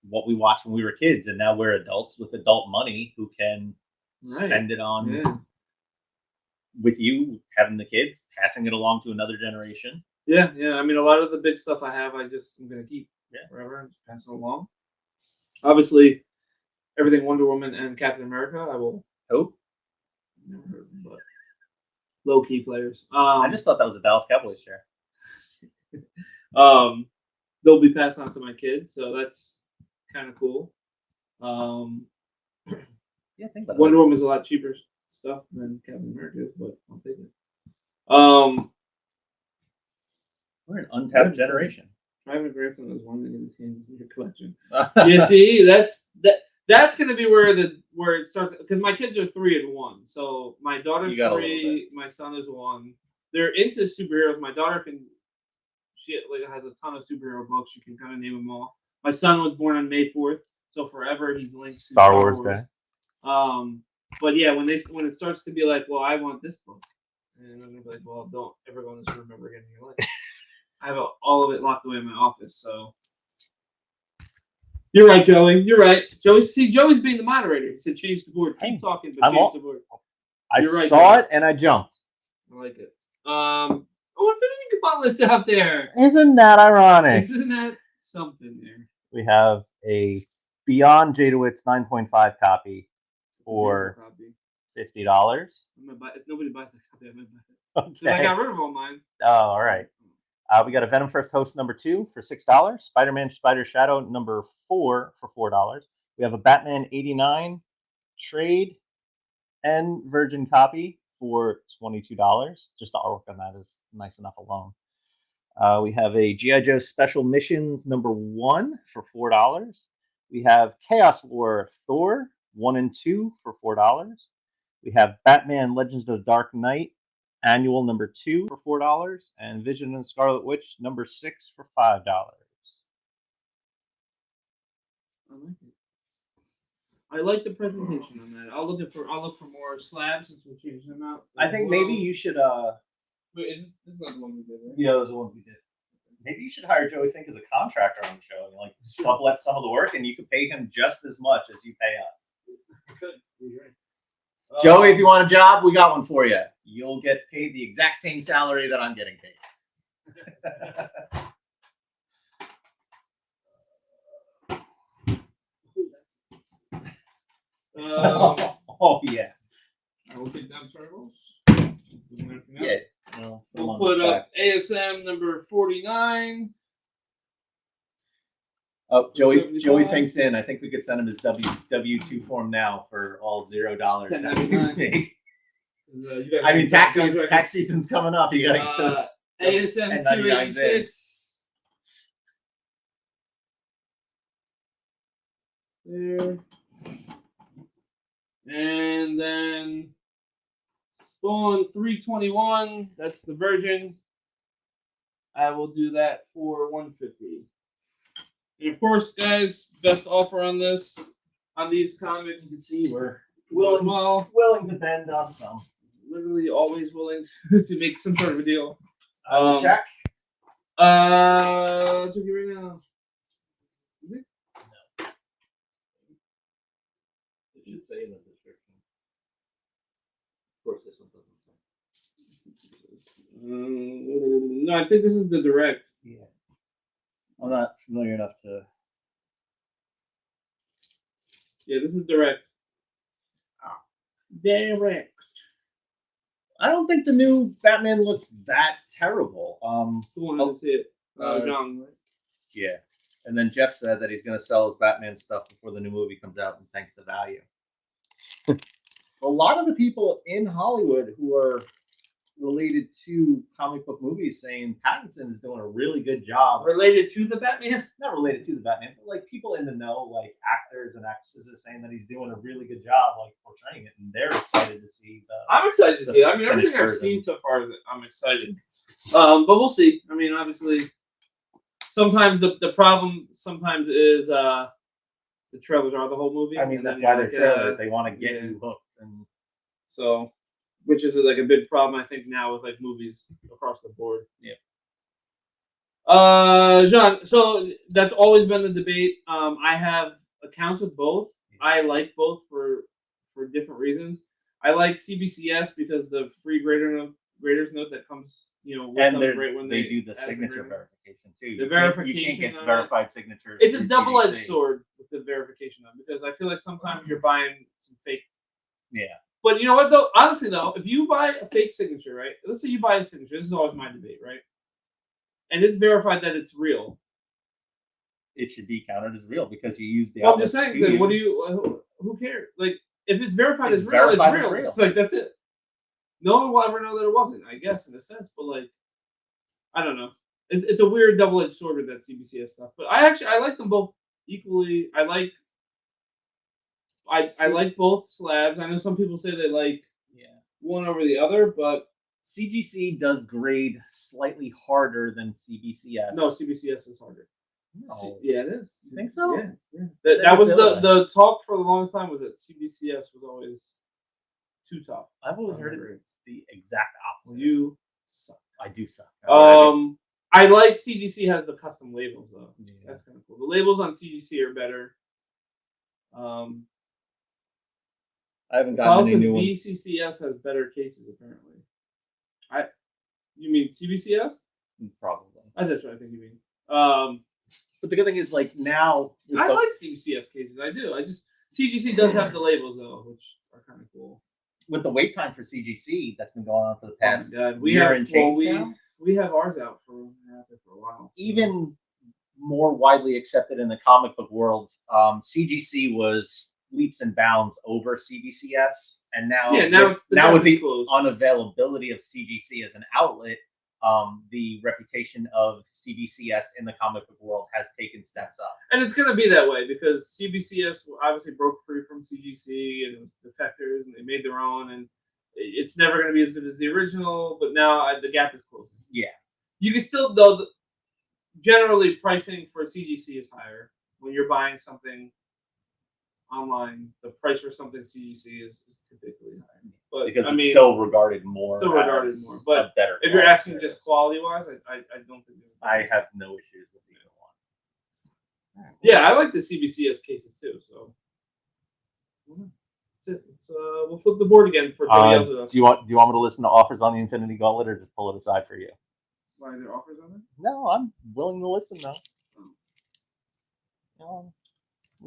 what we watched when we were kids, and now we're adults with adult money who can spend it on with you having the kids, passing it along to another generation. Yeah. I mean, a lot of the big stuff I have, I'm gonna keep forever and just pass it along. Obviously, everything Wonder Woman and Captain America, I will hope. Never heard of them, but low key players. I just thought that was a Dallas Cowboys share. They'll be passed on to my kids, so that's kind of cool. Yeah, think about Wonder Woman's a lot cheaper stuff than Captain America is, but I'll take it. We're an untapped generation. Private grandson is one that in his hands in your collection. Yeah, see, that's going to be where it starts, because my kids are 3 and 1. So my daughter's 3, my son is 1. They're into superheroes. My daughter she has a ton of superhero books. You can kind of name them all. My son was born on May 4th, so forever he's linked to Star Wars guy. But yeah, when it starts to be like, well, I want this book, and I'm gonna be like, well, don't ever go in this room ever again in your life. I have all of it locked away in my office, so. You're right, Joey. You're right. Joey's being the moderator. He said, change the board. Keep talking, but change the board. I saw it and I jumped. I like it. Infinity Gauntlet's out there. Isn't that ironic? Isn't that something there? We have a Beyond Jadowitz 9.5 copy for $50. If nobody buys that copy, I might buy it. Okay. I got rid of all mine. Oh, all right. We got a Venom First Host number 2 for $6. Spider-Man Spider Shadow number 4 for $4. We have a Batman 89 trade and virgin copy for $22. Just the artwork on that is nice enough alone. We have a G.I. Joe Special Missions number 1 for $4. We have Chaos War Thor 1 and 2 for $4. We have Batman Legends of the Dark Knight Annual number 2 for $4, and Vision and Scarlet Witch number 6 for $5. I like it. I like the presentation on that. I'll look for more slabs since we changed them out. I think maybe you should. Wait, this is not the one we did, right? Yeah, those are the ones we did. Maybe you should hire Joey Fink as a contractor on the show, and like sublet some of the work, and you could pay him just as much as you pay us. Good. You're right. Joey, if you want a job, we got one for you. You'll get paid the exact same salary that I'm getting paid. Oh yeah. I will take down turtles. Yeah. We'll put up ASM number 49. Oh, Joey thinks in. I think we could send him his W2 form now for all $0. I mean, tax season's coming up. You gotta get those. ASM 286. There. And then Spawn 321. That's the Virgin. I will do that for 150. And of course, guys, best offer on these comics. You can see we're willing to bend on some. Literally always willing to make some sort of a deal. I will check. I'll check it right now. Is it? No. It should say in the description. Of course, this one doesn't say. No, I think this is the direct. Yeah. I'm not familiar enough to. Yeah, this is direct. Direct. I don't think the new Batman looks that terrible. Who wanted to see it? John, right? Yeah. And then Jeff said that he's going to sell his Batman stuff before the new movie comes out and thanks to value. A lot of the people in Hollywood who are related to comic book movies saying Pattinson is doing a really good job. Related to the Batman? Not related to the Batman, but like people in the know, like actors and actresses are saying that he's doing a really good job like portraying it, and they're excited to see the. I'm excited to see it. I mean, everything I've seen so far, I'm excited. But we'll see. I mean, obviously, sometimes the problem sometimes is the trailers are the whole movie. I mean, that's why they're trailers. They want to get you hooked, and so. Which is like a big problem, I think, now with like movies across the board. Yeah. Jean, so that's always been the debate. I have accounts with both. I like both for different reasons. I like CBCS because the free graders note that comes, with them right when they do the signature verification too. The verification. You can't get verified signatures. It's a double-edged sword with the verification because I feel like sometimes you're buying some fake. Yeah. But you know what, though? Honestly, though, if you buy a fake signature, right? Let's say you buy a signature. This is always my debate, right? And it's verified that it's real. It should be counted as real because you use the. Well, I'm just saying. Then what do you? Who cares? Like, if it's verified as real, it's real. Like that's it. No one will ever know that it wasn't. I guess in a sense, but like, I don't know. It's a weird double-edged sword with that CBCS stuff. But I like them both equally. I like both slabs. I know some people say they like one over the other, but CGC does grade slightly harder than CBCS. No, CBCS is harder. No. Yeah, it is. You think so? Yeah. That was the talk for the longest time was that CBCS was always too tough. I've always heard it's the exact opposite. Well, you suck. I do suck. I like CGC has the custom labels though. Yeah. That's kind of cool. The labels on CGC are better. I haven't gotten any new ones. BCCS has better cases apparently. You mean CBCS? Probably. That's what I think you mean. But the good thing is, like now, I like CBCS cases. I do. CGC does have the labels though, which are kind of cool. With the wait time for CGC that's been going on for the past year and change now. We have ours out for a while. So. Even more widely accepted in the comic book world, CGC was leaps and bounds over CBCS, and now with the unavailability of CGC as an outlet, the reputation of CBCS in the comic book world has taken steps up. And it's going to be that way because CBCS obviously broke free from CGC and it was defectors and they made their own, and it's never going to be as good as the original, but now the gap is closing. Yeah. You can still, though, generally pricing for CGC is higher when you're buying something online, the price for something CGC is typically higher. But because I it's mean, still regarded more. But better. If you're asking just quality wise, I don't think. I have no issues with either one. Yeah, I like the CBCS cases too. So that's it. We'll flip the board again for everybody else. Do you want me to listen to offers on the Infinity Gauntlet or just pull it aside for you? Why are there offers on it? No, I'm willing to listen though.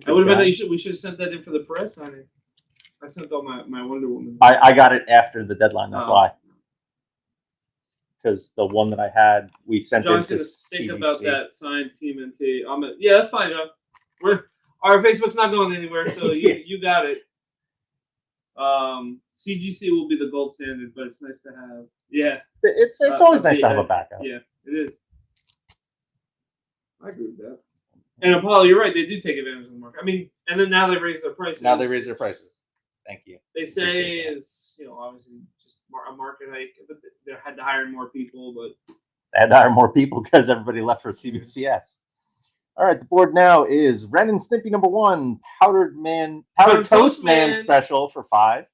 I would have been. We should have sent that in for the press signing. I sent all my Wonder Woman. I got it after the deadline. That's why. Because the one that I had, we sent it to John's gonna think about that signed TMNT. Yeah, that's fine, John. Our Facebook's not going anywhere, so you got it. CGC will be the gold standard, but it's nice to have. Yeah, it's always nice to have a backup. Yeah, it is. I agree with that. And Apollo, you're right. They do take advantage of the market. I mean, and then now they raise their prices. Thank you. They say is obviously just a market hike, but they had to hire more people. But they had to hire more people because everybody left for CBCS. All right, the board now is Ren and Stimpy #1, Powdered Toast Man special for $5.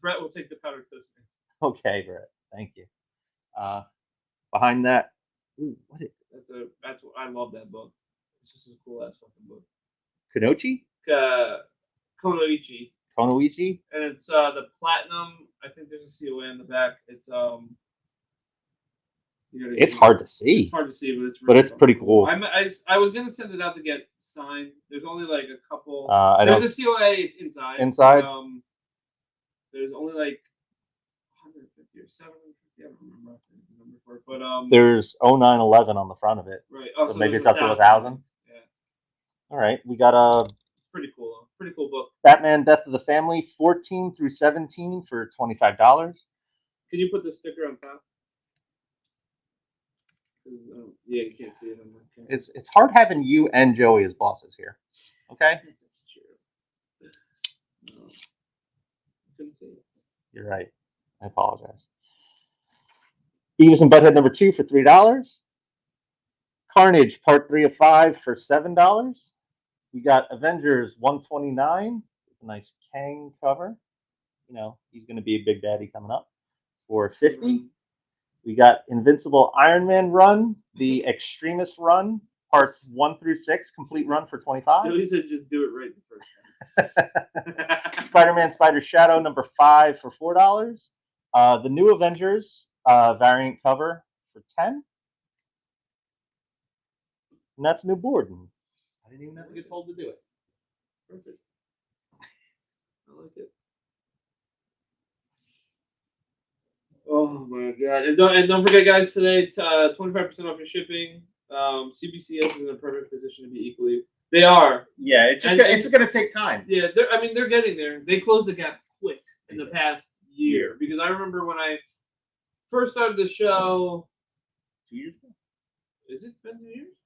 Brett will take the Powdered Toast Man. Okay, Brett. Thank you. Behind that, what is I love that book. It's just a cool ass fucking book. Konoichi. And it's the platinum. I think there's a COA in the back. It's it's hard to see. It's hard to see, but it's really pretty cool. I was gonna send it out to get signed. There's only like a couple. There's a COA. It's inside. There's only like 150 or 750. I don't remember the number for it, but there's 0911 on the front of it. Right. So maybe it's up to 1,000. Yeah. All right, we got It's pretty cool. Though. Pretty cool book. Batman: Death of the Family 14 through 17 for $25. Can you put the sticker on top? Yeah, you can't see it on the camera. It's hard having you and Joey as bosses here. Okay. That's true. No. Couldn't see it. You're right. I apologize. Beavis and Butthead #2 for $3. Carnage Part 3 of 5 for $7. We got Avengers 129. A nice Kang cover. He's going to be a big daddy coming up for $50. We got Invincible Iron Man run, the Extremist run, parts 1 through 6, complete run for $25. He said just do it right the first time. Spider-Man Spider Shadow #5 for $4. The New Avengers variant cover for $10. And that's a new board. I didn't even have to get told to do it. Perfect. I like it. Oh my god! And don't forget, guys. Today, 25% off your shipping. CBCS is in a perfect position to be equally. They are. Yeah, it's gonna take time. Yeah, they're getting there. They closed the gap quick in the past year because I remember when I first started the show. 2 years ago. Is it been 2 years?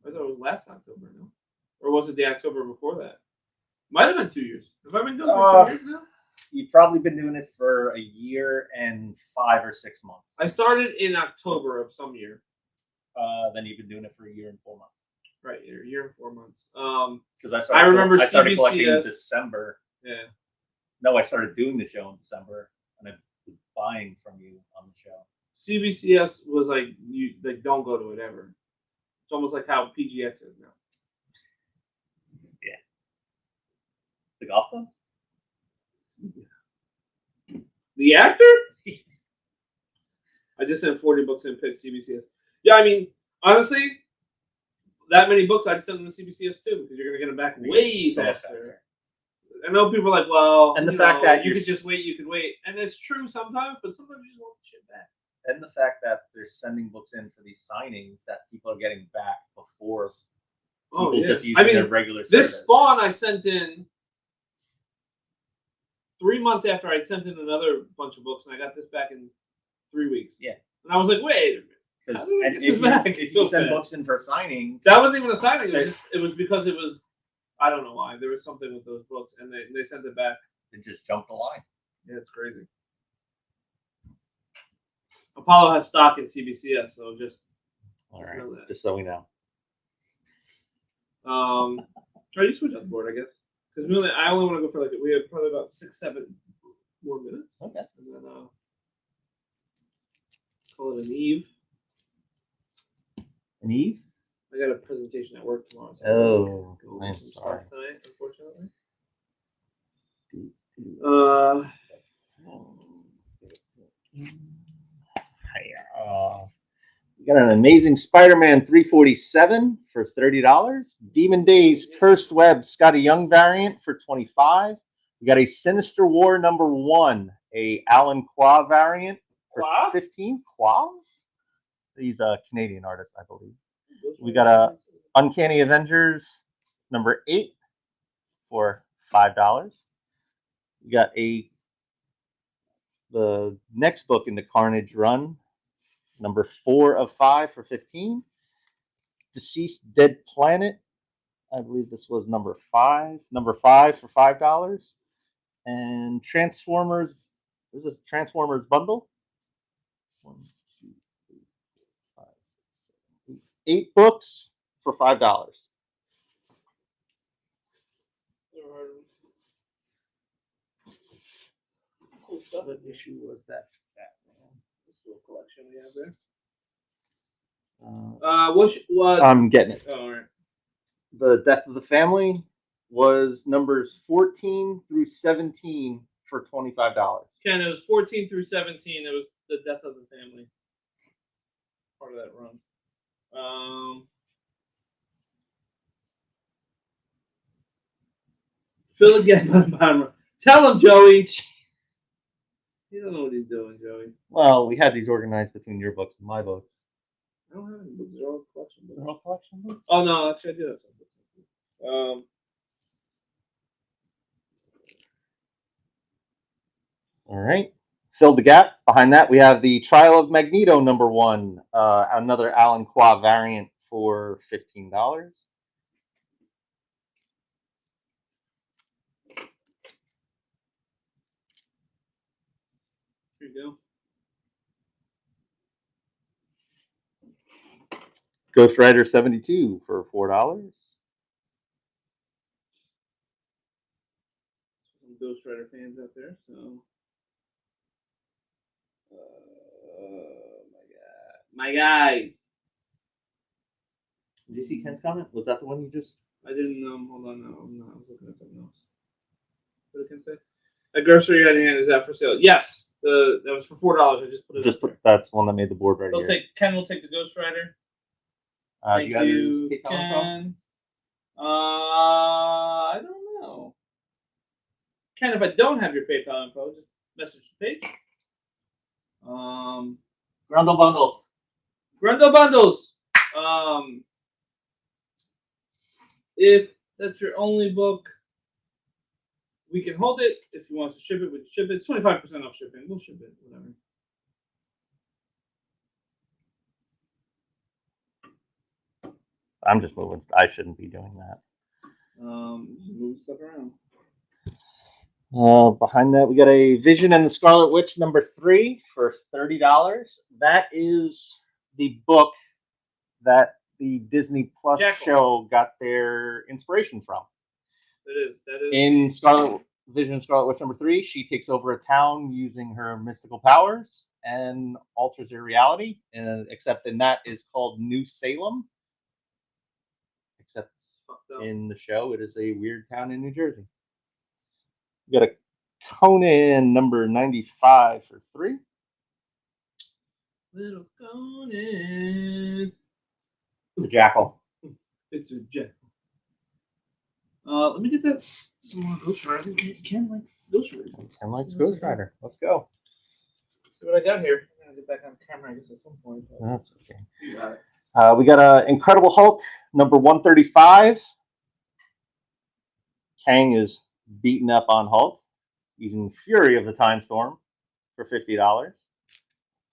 I thought it was last October. No, or was it the October before that? Might have been 2 years. Have I been doing it for 2 years now? You've probably been doing it for a year and 5 or 6 months. I started in October of some year. Then you've been doing it for a year and 4 months. Right, a year and 4 months. Because I remember I started collecting in December. Yeah. No, I started doing the show in December, and I was buying from you on the show. CBCS was like don't go to it ever. It's almost like how PGX is now. Yeah. The golf clubs? The actor? I just sent 40 books and picked CBCS. Yeah, I mean, honestly, that many books, I'd send them to CBCS too because you're going to get them back way faster. I know people are like, well, and the fact that you could just wait, you could wait. And it's true sometimes, but sometimes you just want the shit back. And the fact that they're sending books in for these signings that people are getting back before people just using their regular service. This Spawn I sent in 3 months after I'd sent in another bunch of books, and I got this back in 3 weeks. Yeah. And I was like, wait a minute. How did I get this back? If you send books in for signings. That wasn't even a signing. It was because it was, I don't know why. There was something with those books, and they sent it back. It just jumped the line. Yeah, it's crazy. Apollo has stock in CBCS, so just all right, just so we know. All Or you switch out the board, I guess. Because I only want to go for we have probably about 6-7 more minutes. Okay. And then call it an eve. An eve? I got a presentation at work tomorrow. So Oh, I'm sorry. stuff tonight, unfortunately. We got an Amazing Spider-Man 347 for $30. Demon Days Cursed Web Scotty Young variant for $25. We got a Sinister War #1, a Alan Qua variant for $15. Qua? He's a Canadian artist, I believe. We got a Uncanny Avengers #8 for $5. We got the next book in the Carnage run, #4 of 5 for $15. Deceased Dead Planet, I believe this was #5 for $5. And Transformers, this is Transformers bundle. 1, 2, 3, 4, 5, 6, 7, 8 books for $5. What issue was that? This little collection we have there. What? I'm getting it. Oh, all right. The Death of the Family was numbers 14 through 17 for $25. Ken, it was 14 through 17. It was the Death of the Family. Part of that run. Fill again. Tell him, Joey. You don't know what he's doing, Joey. Well, we had these organized between your books and my books. I don't have any books. They're all collection books. They're all collection books? Oh, no. Actually, I do have some books. All right. Filled the gap. Behind that, we have the Trial of Magneto #1, another Alan Qua variant for $15. Here you go. Ghost Rider 72 for $4. Some Ghost Rider fans out there, so. My guy. Did you see Ken's comment? Was that the one you just? I didn't. Hold on. No, I'm not. I was looking at something else. What did Ken say? A grocery you had in hand is out for sale. Yes, that was for $4. I just put it. That's the one that made the board right here. Ken will take the Ghost Rider. Thank you, Ken. I don't know. Ken, if I don't have your PayPal info, just message the page. Grundle Bundles. Grundle Bundles. If that's your only book, we can hold it. If you want us to ship it, we can ship it. It's 25% off shipping. We'll ship it, whatever. I'm just moving. I shouldn't be doing that. Move stuff around. Behind that, we got a Vision and the Scarlet Witch #3 for $30. That is the book that the Disney Plus show got their inspiration from. That is. In Vision Scarlet Witch #3, she takes over a town using her mystical powers and alters her reality. Except in that is called New Salem. Except in the show, it is a weird town in New Jersey. We got a Conan #95 for $3. Little Conan. The Jackal. It's a jackal. Let me get that some more Ghost Rider. I think Ken likes Ghost Rider. Ken likes Ghost Rider. Let's go. See what I got here. I'm gonna get back on camera, I guess, at some point. That's okay. You got it. We got a Incredible Hulk #135. Kang is beaten up on Hulk using Fury of the Time Storm for $50.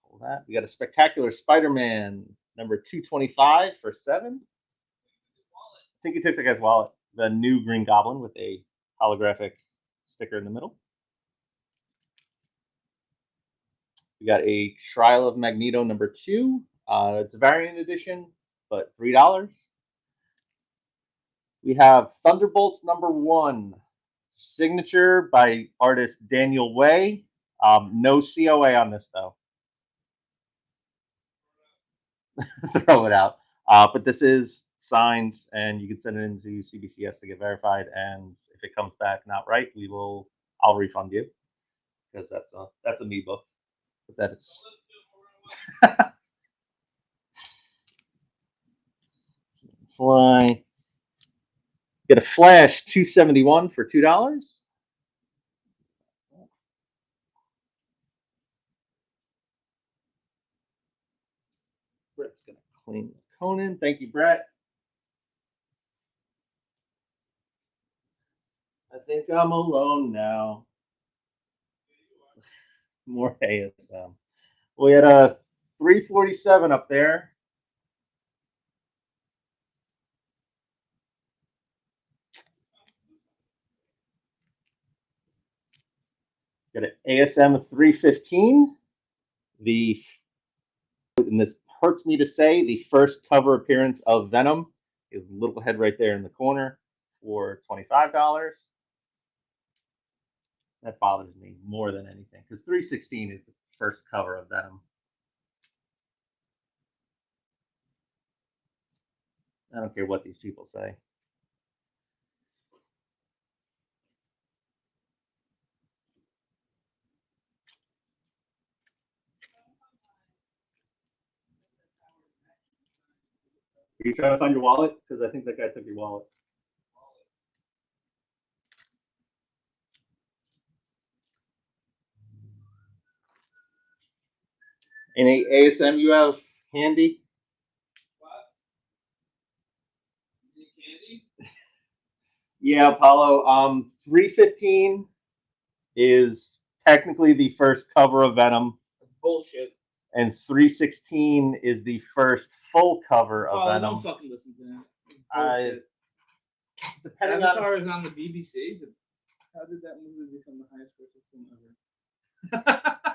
Hold that. We got a Spectacular Spider-Man #225 for $7. I think he took the guy's wallet. The new Green Goblin with a holographic sticker in the middle. We got a Trial of Magneto #2. It's a variant edition, but $3. We have Thunderbolts #1, signature by artist Daniel Way. No COA on this though. Throw it out. But this is signed, and you can send it into CBCS to get verified. And if it comes back not right, I'll refund you because that's a me book. But that it's. Fly. Get a Flash 271 for $2. Brett's gonna clean the Conan. Thank you, Brett. I think I'm alone now. More ASM. We had a 347 up there. Got an ASM 315. And this hurts me to say, the first cover appearance of Venom is little head right there in the corner for $25. That bothers me more than anything because 316 is the first cover of Venom. I don't care what these people say. Are you trying to find your wallet? Because I think that guy took your wallet. Any ASM you have handy? What? Candy? Yeah, Apollo. 315 is technically the first cover of Venom. Bullshit. And 316 is the first full cover of Venom. Don't fucking listen to that. Depending Avatar is on the BBC. How did that movie become the highest grossing film ever?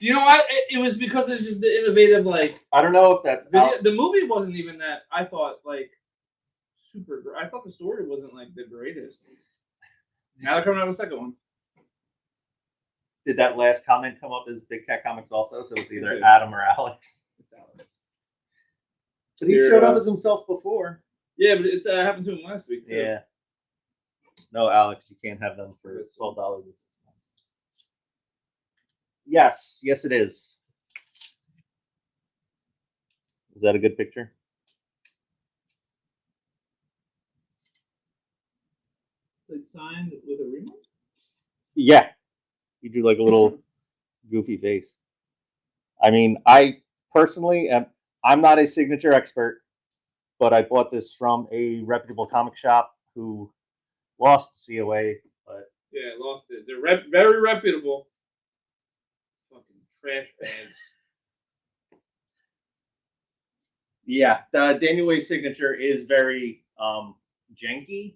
You know what? It was because it's just the innovative, like. I don't know if that's the movie wasn't even that. I thought like super. I thought the story wasn't like the greatest. Now they're coming out with a second one. Did that last comment come up as Big Cat Comics also? So it's either Adam or Alex. It's Alex. But he showed up as himself before. Yeah, but it happened to him last week too. Yeah. No, Alex, you can't have them for $12. Yes, it is. Is that a good picture? Like signed with a remote? Yeah. You do like a little goofy face. I mean, I personally I'm not a signature expert, but I bought this from a reputable comic shop who lost the COA. But yeah, lost it. They're very reputable. Fucking trash bags. Yeah, the Daniel Way signature is very janky.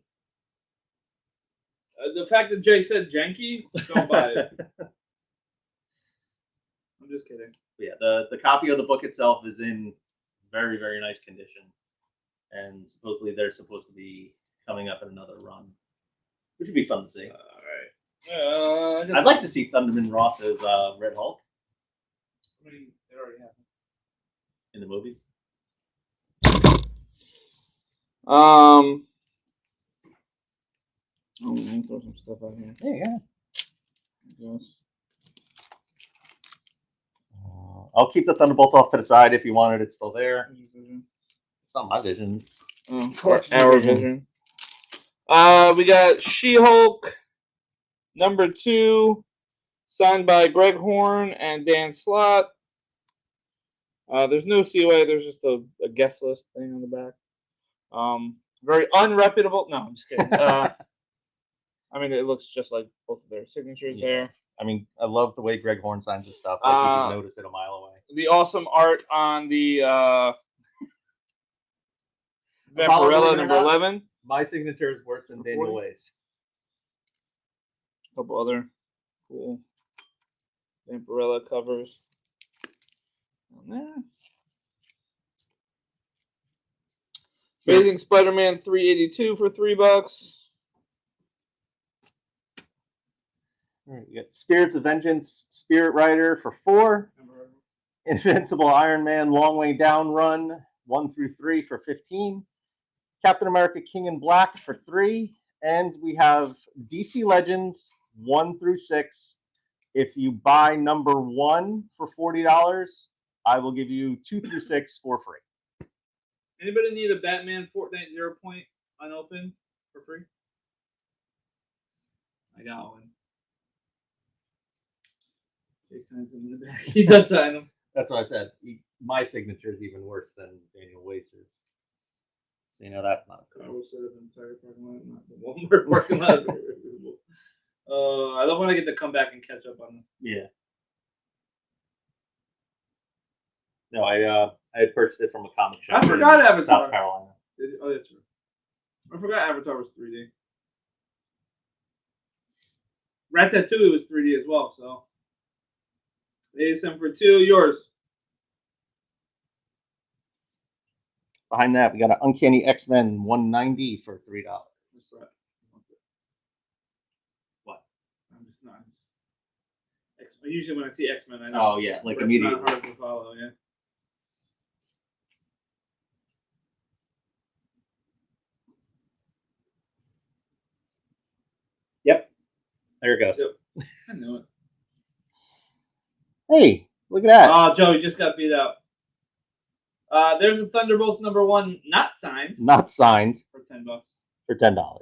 The fact that Jay said janky, don't buy it. I'm just kidding. Yeah, the copy of the book itself is in very, very nice condition. And supposedly they're supposed to be coming up in another run, which would be fun to see. All right. I'd like to see Thunderman Ross as Red Hulk. I mean, it already happened. In the movies? I'm gonna throw some stuff out here. Yeah. Yes. I'll keep the Thunderbolts off to the side if you wanted. It's still there. It's not my vision. Or our vision. We got She-Hulk #2, signed by Greg Horn and Dan Slott. There's no COA. There's just a guest list thing on the back. Very unreputable. No, I'm just kidding. I mean, it looks just like both of their signatures there. I mean, I love the way Greg Horn signs his stuff. Like you can notice it a mile away. The awesome art on the Vampirella #11. My signature is worse than Daniel Way's. A couple other cool Vampirella covers on there. Amazing Spider-Man 382 for $3. All right, you got Spirits of Vengeance, Spirit Rider for $4. Invincible Iron Man, Long Way Down Run 1 through 3 for $15. Captain America, King in Black for $3. And we have DC Legends 1 through 6. If you buy number 1 for $40, I will give you 2 through 6 for free. Anybody need a Batman Fortnite 0 point unopened for free? I got one. Jay signs them in the back. He does sign them. That's what I said. My signature is even worse than Daniel Wacer's. So, you know, that's not good. I will set up an entire parking lot, not the Walmart parking lot. I don't want to get to come back and catch up on them. Yeah. No, I had purchased it from a comic shop. I forgot in Avatar. South Carolina. Oh, that's right. I forgot Avatar was 3D. Ratatouille was 3D as well, so. ASM for 2, yours. Behind that, we got an Uncanny X-Men 190 for $3. That's right. What? I'm just not. Usually when I see X-Men, I know. Oh, yeah, like immediately. It's not hard to follow, yeah. Yep. There it goes. Yep. I knew it. Hey, look at that. Oh, Joey just got beat out. There's a Thunderbolts number 1 not signed. Not signed. For $10. For $10.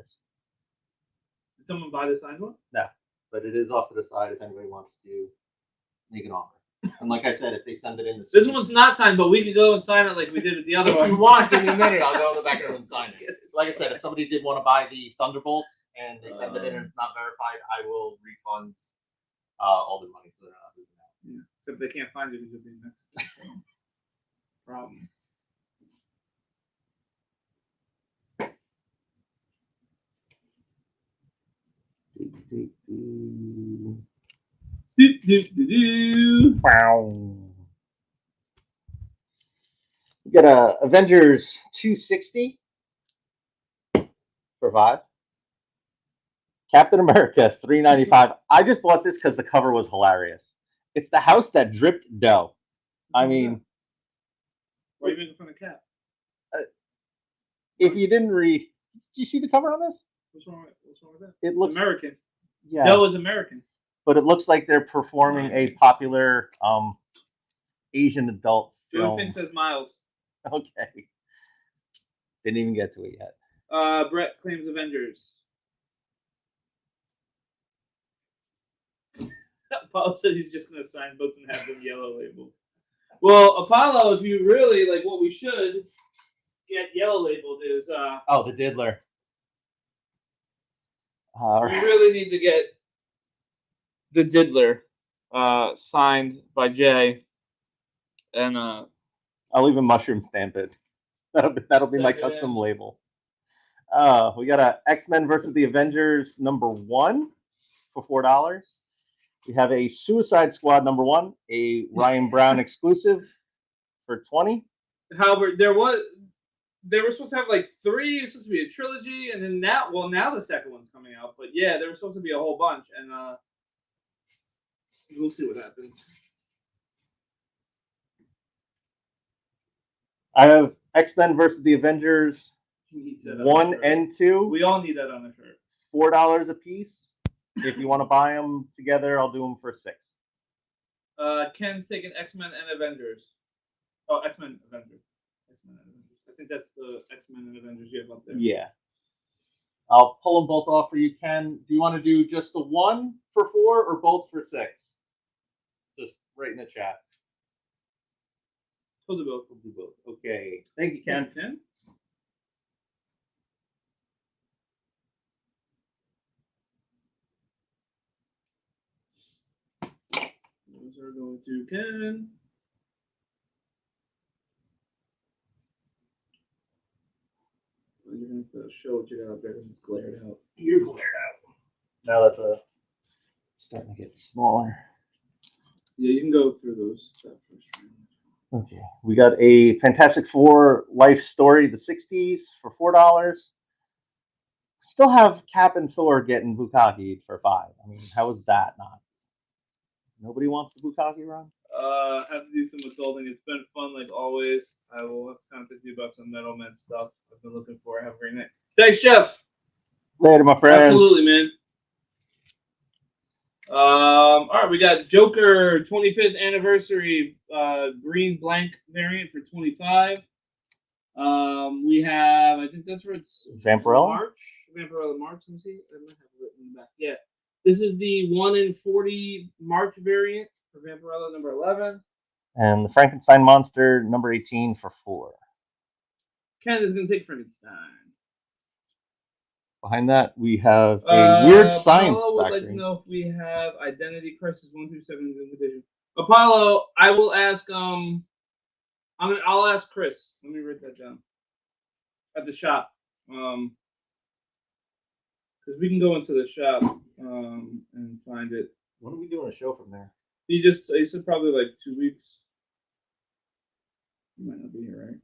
Did someone buy the signed one? No, but it is off to the side if anybody wants to make an offer. And like I said, if they send it in, this one's not signed, but we could go and sign it like we did with the other one. If you want, give me a minute. I'll go in the back room and sign it. Like I said, if somebody did want to buy the Thunderbolts and they send it in and it's not verified, I will refund all the money so they're not losing out. Yeah. Except they can't find it because it'll be next problem. Wow. We got a Avengers 260 for $5. Captain America 395. I just bought this because the cover was hilarious. It's the house that dripped dough. I mean, why are you making fun of Cap? If you didn't read, do you see the cover on this? What's wrong with that? It looks American. Yeah. Dough is American. But it looks like they're performing a popular Asian adult film. Joe says Miles. Okay. Didn't even get to it yet. Brett claims Avengers. Apollo said he's just going to sign books and have them yellow labeled. Well, Apollo, if you really like what we should get yellow labeled is... the Diddler. We really need to get the Diddler signed by Jay. And I'll even mushroom stamp it. That'll be my custom label. We got a X-Men versus the Avengers number 1 for $4. We have a Suicide Squad number 1, a Ryan Brown exclusive for $20. However, they were supposed to have like 3. It was supposed to be a trilogy, and then now the second one's coming out. But yeah, there was supposed to be a whole bunch, and we'll see what happens. I have X-Men versus the Avengers 1 and 2. We all need that on a shirt. $4 a piece. If you want to buy them together, I'll do them for $6. Ken's taking X-Men and Avengers. Oh, X-Men Avengers. X-Men and Avengers. I think that's the X-Men and Avengers you have up there. Yeah. I'll pull them both off for you, Ken. Do you want to do just the one for $4 or both for $6? Just write in the chat. We'll do both. We'll do both. Okay. Thank you, Ken. Ken? Those are going to Ken. Well, you're going to have to show what you got up there because it's glared out. You're glared out. Now that the starting to get smaller. Yeah, you can go through those stuff first. Okay, we got a Fantastic Four Life Story, the 60s for $4. Still have Cap and Thor getting Bukkake for $5. I mean, how is that not? Nobody wants the Bukkake run? Have to do some adulting. It's been fun like always. I will have to contact you about some Metal Men stuff I've been looking for. Have a great night. Thanks, Chef. Later, my friends. Absolutely, man. All right, we got Joker 25th anniversary green blank variant for $25. We have, I think that's where it's Vampirella? Vampirella March. Let me see. I might have it written in the back. Yeah. This is the 1 in 40 March variant for Vampirella number 11. And the Frankenstein Monster number 18 for $4. Canada's going to take Frankenstein. Behind that, we have a Weird Science Apollo would Factory. like to know if we have Identity Crisis 1 through 7 in the division. Apollo, I will ask. I'll ask Chris. Let me write that down. At the shop, because we can go into the shop and find it. When are we doing a show from there? He said probably like 2 weeks. You might not be here, right?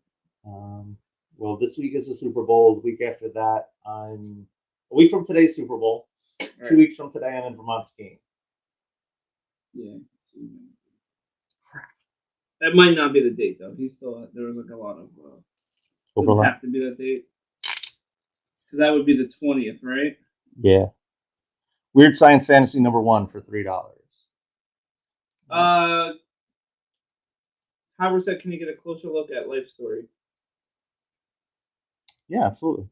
Well, this week is the Super Bowl. The week after that, I'm a week from today's Super Bowl. Right. 2 weeks from today, I'm in Vermont skiing. Yeah. That might not be the date though. He's still there was like a lot of overlap. Have to be that date because that would be the 20th, right? Yeah. Weird Science Fantasy number 1 for $3. Howard said, "Can you get a closer look at Life Story?" Yeah, absolutely.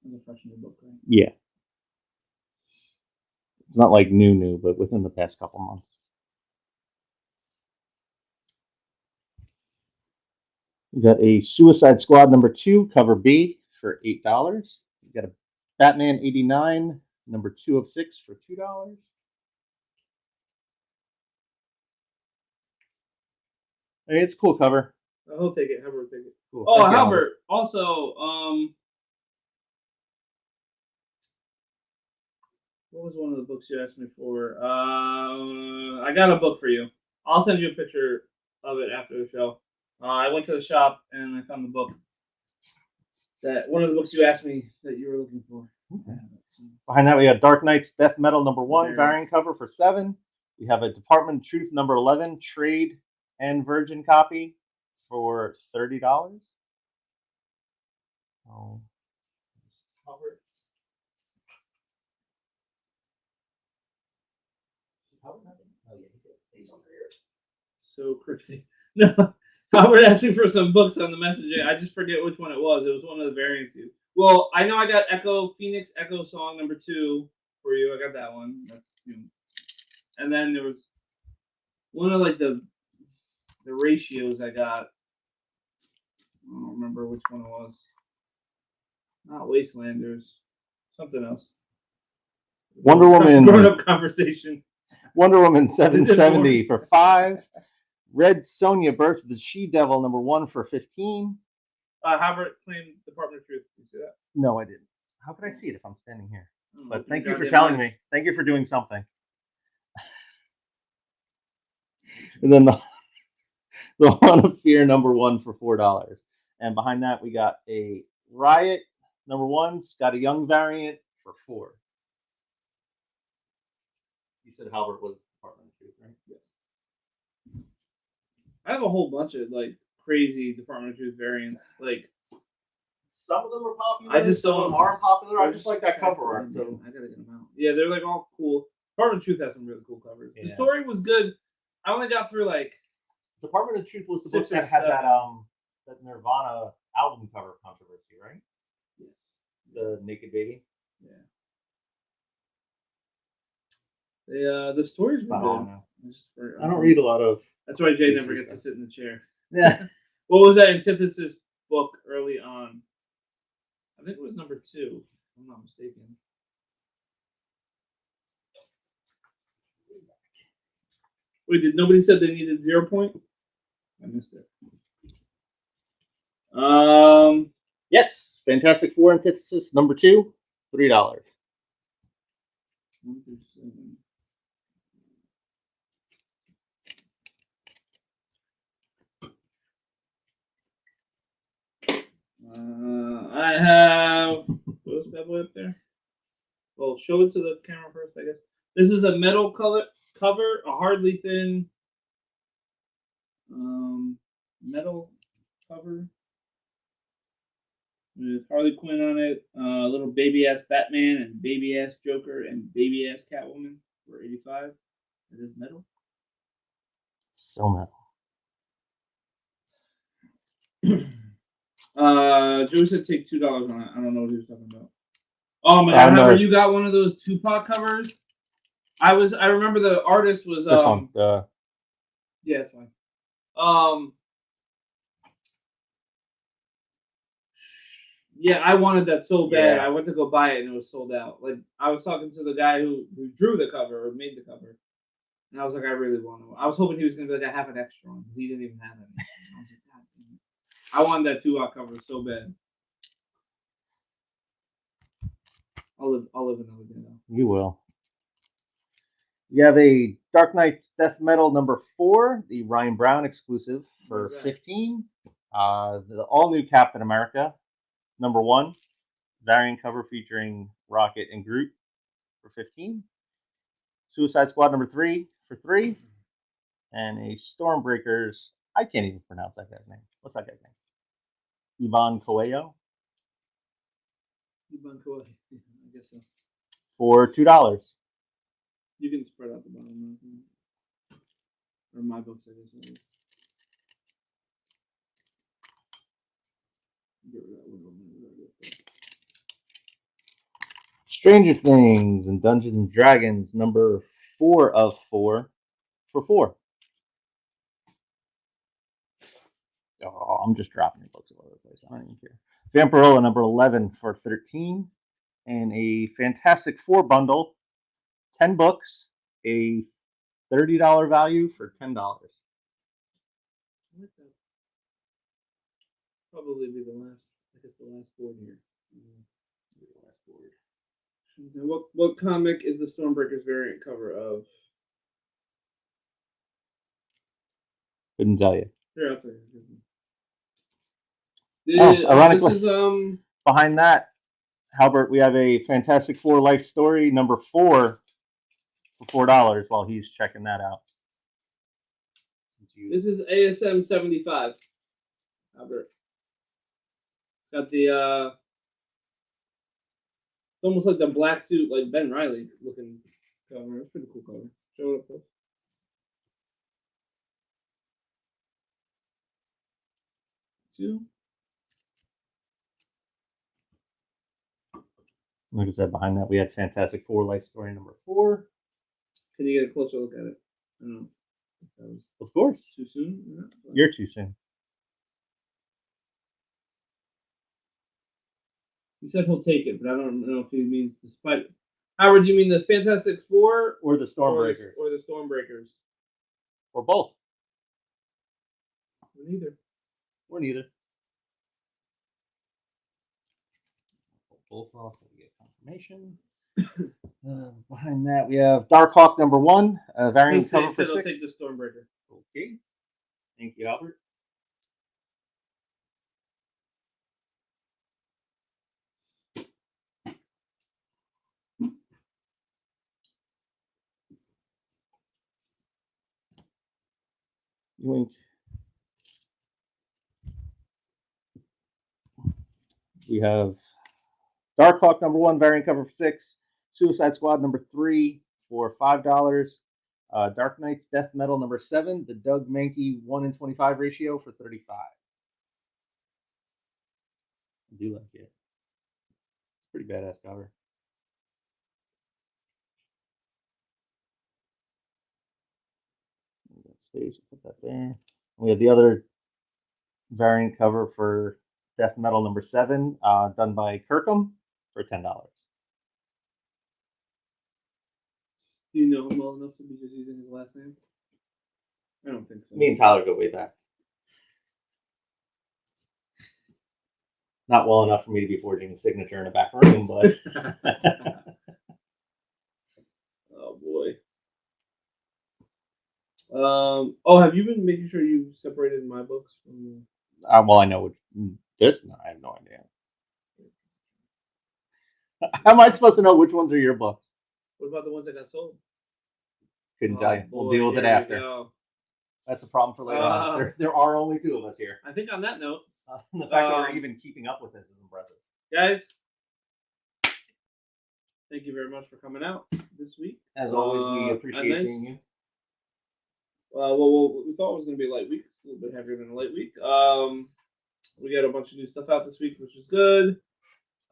It's a fresh new book, right? Yeah. It's not like new, but within the past couple months. We got a Suicide Squad number 2, cover B for $8. We got a Batman 89, number 2 of 6 for $2. Hey, it's a cool cover. He'll take it. Halbert will take it. Cool. Oh, Halbert. Also, what was one of the books you asked me for? I got a book for you. I'll send you a picture of it after the show. I went to the shop and I found the book. That one of the books you asked me that you were looking for. Okay. Behind that, we have Dark Knight's Death Metal number 1 variant cover for $7. We have a Department of Truth number 11 trade and virgin copy for $30. Oh. He's over here. So cryptic. No, Howard asked me for some books on the messenger. I just forget which one it was. It was one of the variants. Well, I know I got Phoenix Echo Song number 2 for you. I got that one. That's, and then there was one of like the ratios I got. I don't remember which one it was. Not Wastelanders. Something else. Wonder Woman. Grown-up conversation. Wonder Woman 770 for $5. Red Sonja Birth of the She-Devil number 1 for $15. Howard claimed Department of Truth. Did you see that? No, I didn't. How could I see it if I'm standing here? But thank you for telling me. Thank you for doing something. And then the One of Fear number 1 for $4. And behind that, we got a Riot number 1, Scotty Young variant for $4. You said Halbert was Department of Truth, right? Yes. I have a whole bunch of like crazy Department of Truth variants. Like some of them are popular. Some of them aren't popular. I just like that cover art. So I gotta get them out. Yeah, they're like all cool. Department of Truth has some really cool covers. Yeah. The story was good. I only got through like Department of Truth was the book that had that Nirvana album cover controversy, right? Yes. The Naked Baby. Yeah. The stories were good. I don't read a lot of. That's why Jay never gets to sit in the chair. Yeah. What was that Antithesis book early on? I think it was number 2, if I'm not mistaken. Wait, did nobody said they needed 0 point? I missed it. Yes. Fantastic Four Antithesis number 2, $3. 1 through 7. Well, show it to the camera first, I guess. This is a metal color cover, a hardly thin metal cover with Harley Quinn on it, little baby ass Batman and baby ass Joker and baby ass Catwoman for $85. It is metal. So metal. Joey said take $2 on it. I don't know what he was talking about. Oh my god, Howard, you got one of those Tupac covers? I remember the artist was this one. Yeah, it's fine. Yeah, I wanted that so bad. Yeah. I went to go buy it and it was sold out. Like I was talking to the guy who drew the cover or made the cover, and I was like, I really want to. I was hoping he was gonna be like, I have an extra one. He didn't even have it. I was like, God damn it. I wanted that Tupac cover so bad. I'll live another day though. You will. You have a Dark Knight's Death Metal #4, the Ryan Brown exclusive for $15. The all new Captain America #1, variant cover featuring Rocket and Groot for $15. Suicide Squad #3 for $3, and a Stormbreakers. I can't even pronounce that guy's name. What's that guy's name? Ivan Coelho. Ivan Coelho. I guess so. For $2. You can spread out the bottom. Or my books, I guess. Get rid of that. Stranger Things and Dungeons and Dragons #4 of 4 for $4. Oh, I'm just dropping your books all over the place. I don't even care. Vampirella #11 for $13, and a Fantastic Four bundle, 10 books, a $30 value for $10. Probably be the last. I guess the last board here. The last board. Now, what comic is the Stormbreakers variant cover of? Couldn't tell you. Here, I'll tell you. Ironically, this is behind that, Halbert, we have a Fantastic Four Life Story #4 for $4 while he's checking that out. This is ASM 75. Albert. Got the it's almost like the black suit, like Ben Reilly looking cover. It's pretty cool cover. Show it up, folks. Like I said, behind that we had Fantastic Four Life Story #4. Can you get a closer look at it? I don't know. That was of course. Too soon? Yeah. You're too soon. He said he'll take it, but I don't know if he means despite. Howard, do you mean the Fantastic Four or the Stormbreakers? Or the Stormbreakers? Or both? Or neither. Or neither. Both off so we get confirmation. Behind that we have Darkhawk #1, variant cover for $6. I'll take the Stormbreaker. Okay. Thank you, Albert. Yoink. We have Darkhawk #1, variant cover for $6. Suicide Squad #3 for $5. Dark Knight's Death Metal #7, the Doug Mankey 1:25 ratio for $35. I do like it. It's pretty badass cover. Space, put that there. We have the other variant cover for Death Metal #7, done by Kirkham for $10. Do you know him well enough to be just using his last name? I don't think so. Me and Tyler go way back. Not well enough for me to be forging a signature in a back room, but. Oh boy. Have you been making sure you separated my books from? Well, I know what this. No, I have no idea. How am I supposed to know which ones are your books? What about the ones that got sold? Couldn't tell you. We'll Boy, deal with it here we after. go. That's a problem for later on. There are only 2 of us here. I think on that note, The fact that we're even keeping up with this is impressive. guys, thank you very much for coming out this week. As always, we appreciate seeing you. Well, we thought it was going to be a light week. It's a little bit heavier than a light week. We got a bunch of new stuff out this week, which is good.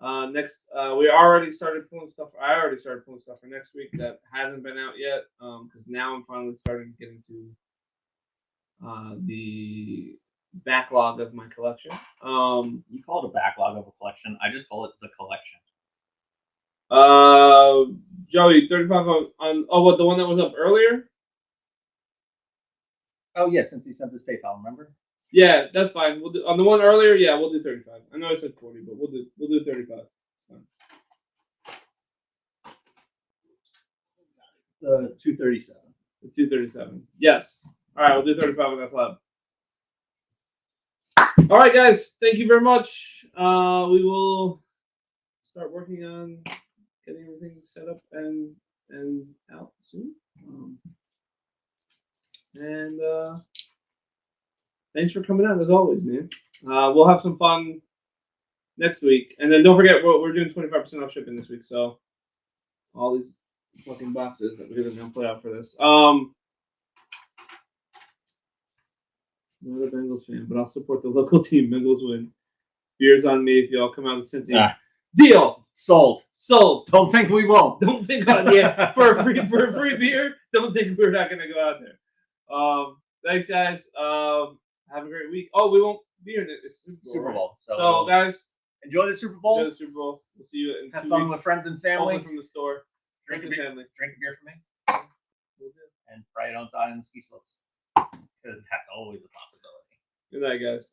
Next, we already started pulling stuff. I already started pulling stuff for next week that hasn't been out yet. Because now I'm finally starting to get into the backlog of my collection. You call it a backlog of a collection. I just call it the collection. Joey, 35 on what, the one that was up earlier? Oh yeah, since he sent this PayPal, remember? Yeah, that's fine. We'll do on the one earlier. Yeah, we'll do 35. I know I said 40, but we'll do 35. The 237. The 237. Yes. All right, we'll do 35 on that slab. All right, guys. Thank you very much. We will start working on getting everything set up and out soon. Thanks for coming out as always, man. We'll have some fun next week, and then don't forget we're doing 25% off shipping this week. So all these fucking boxes that we're gonna play out for this. Not a Bengals fan, but I'll support the local team. Bengals win. Beers on me if y'all come out of Cincy. Deal. Sold. Don't think we won't. Don't think for a free beer. Don't think we're not gonna go out there. Thanks, guys. Have a great week. Oh, we won't be here in the Super Bowl. Right? So, guys, enjoy the Super Bowl. Enjoy the Super Bowl. We'll see you in 2 weeks. Have fun with friends and family. From the store. Drink a beer for me. We'll do. And pray I don't die on the ski slopes. Because that's always a possibility. Good night, guys.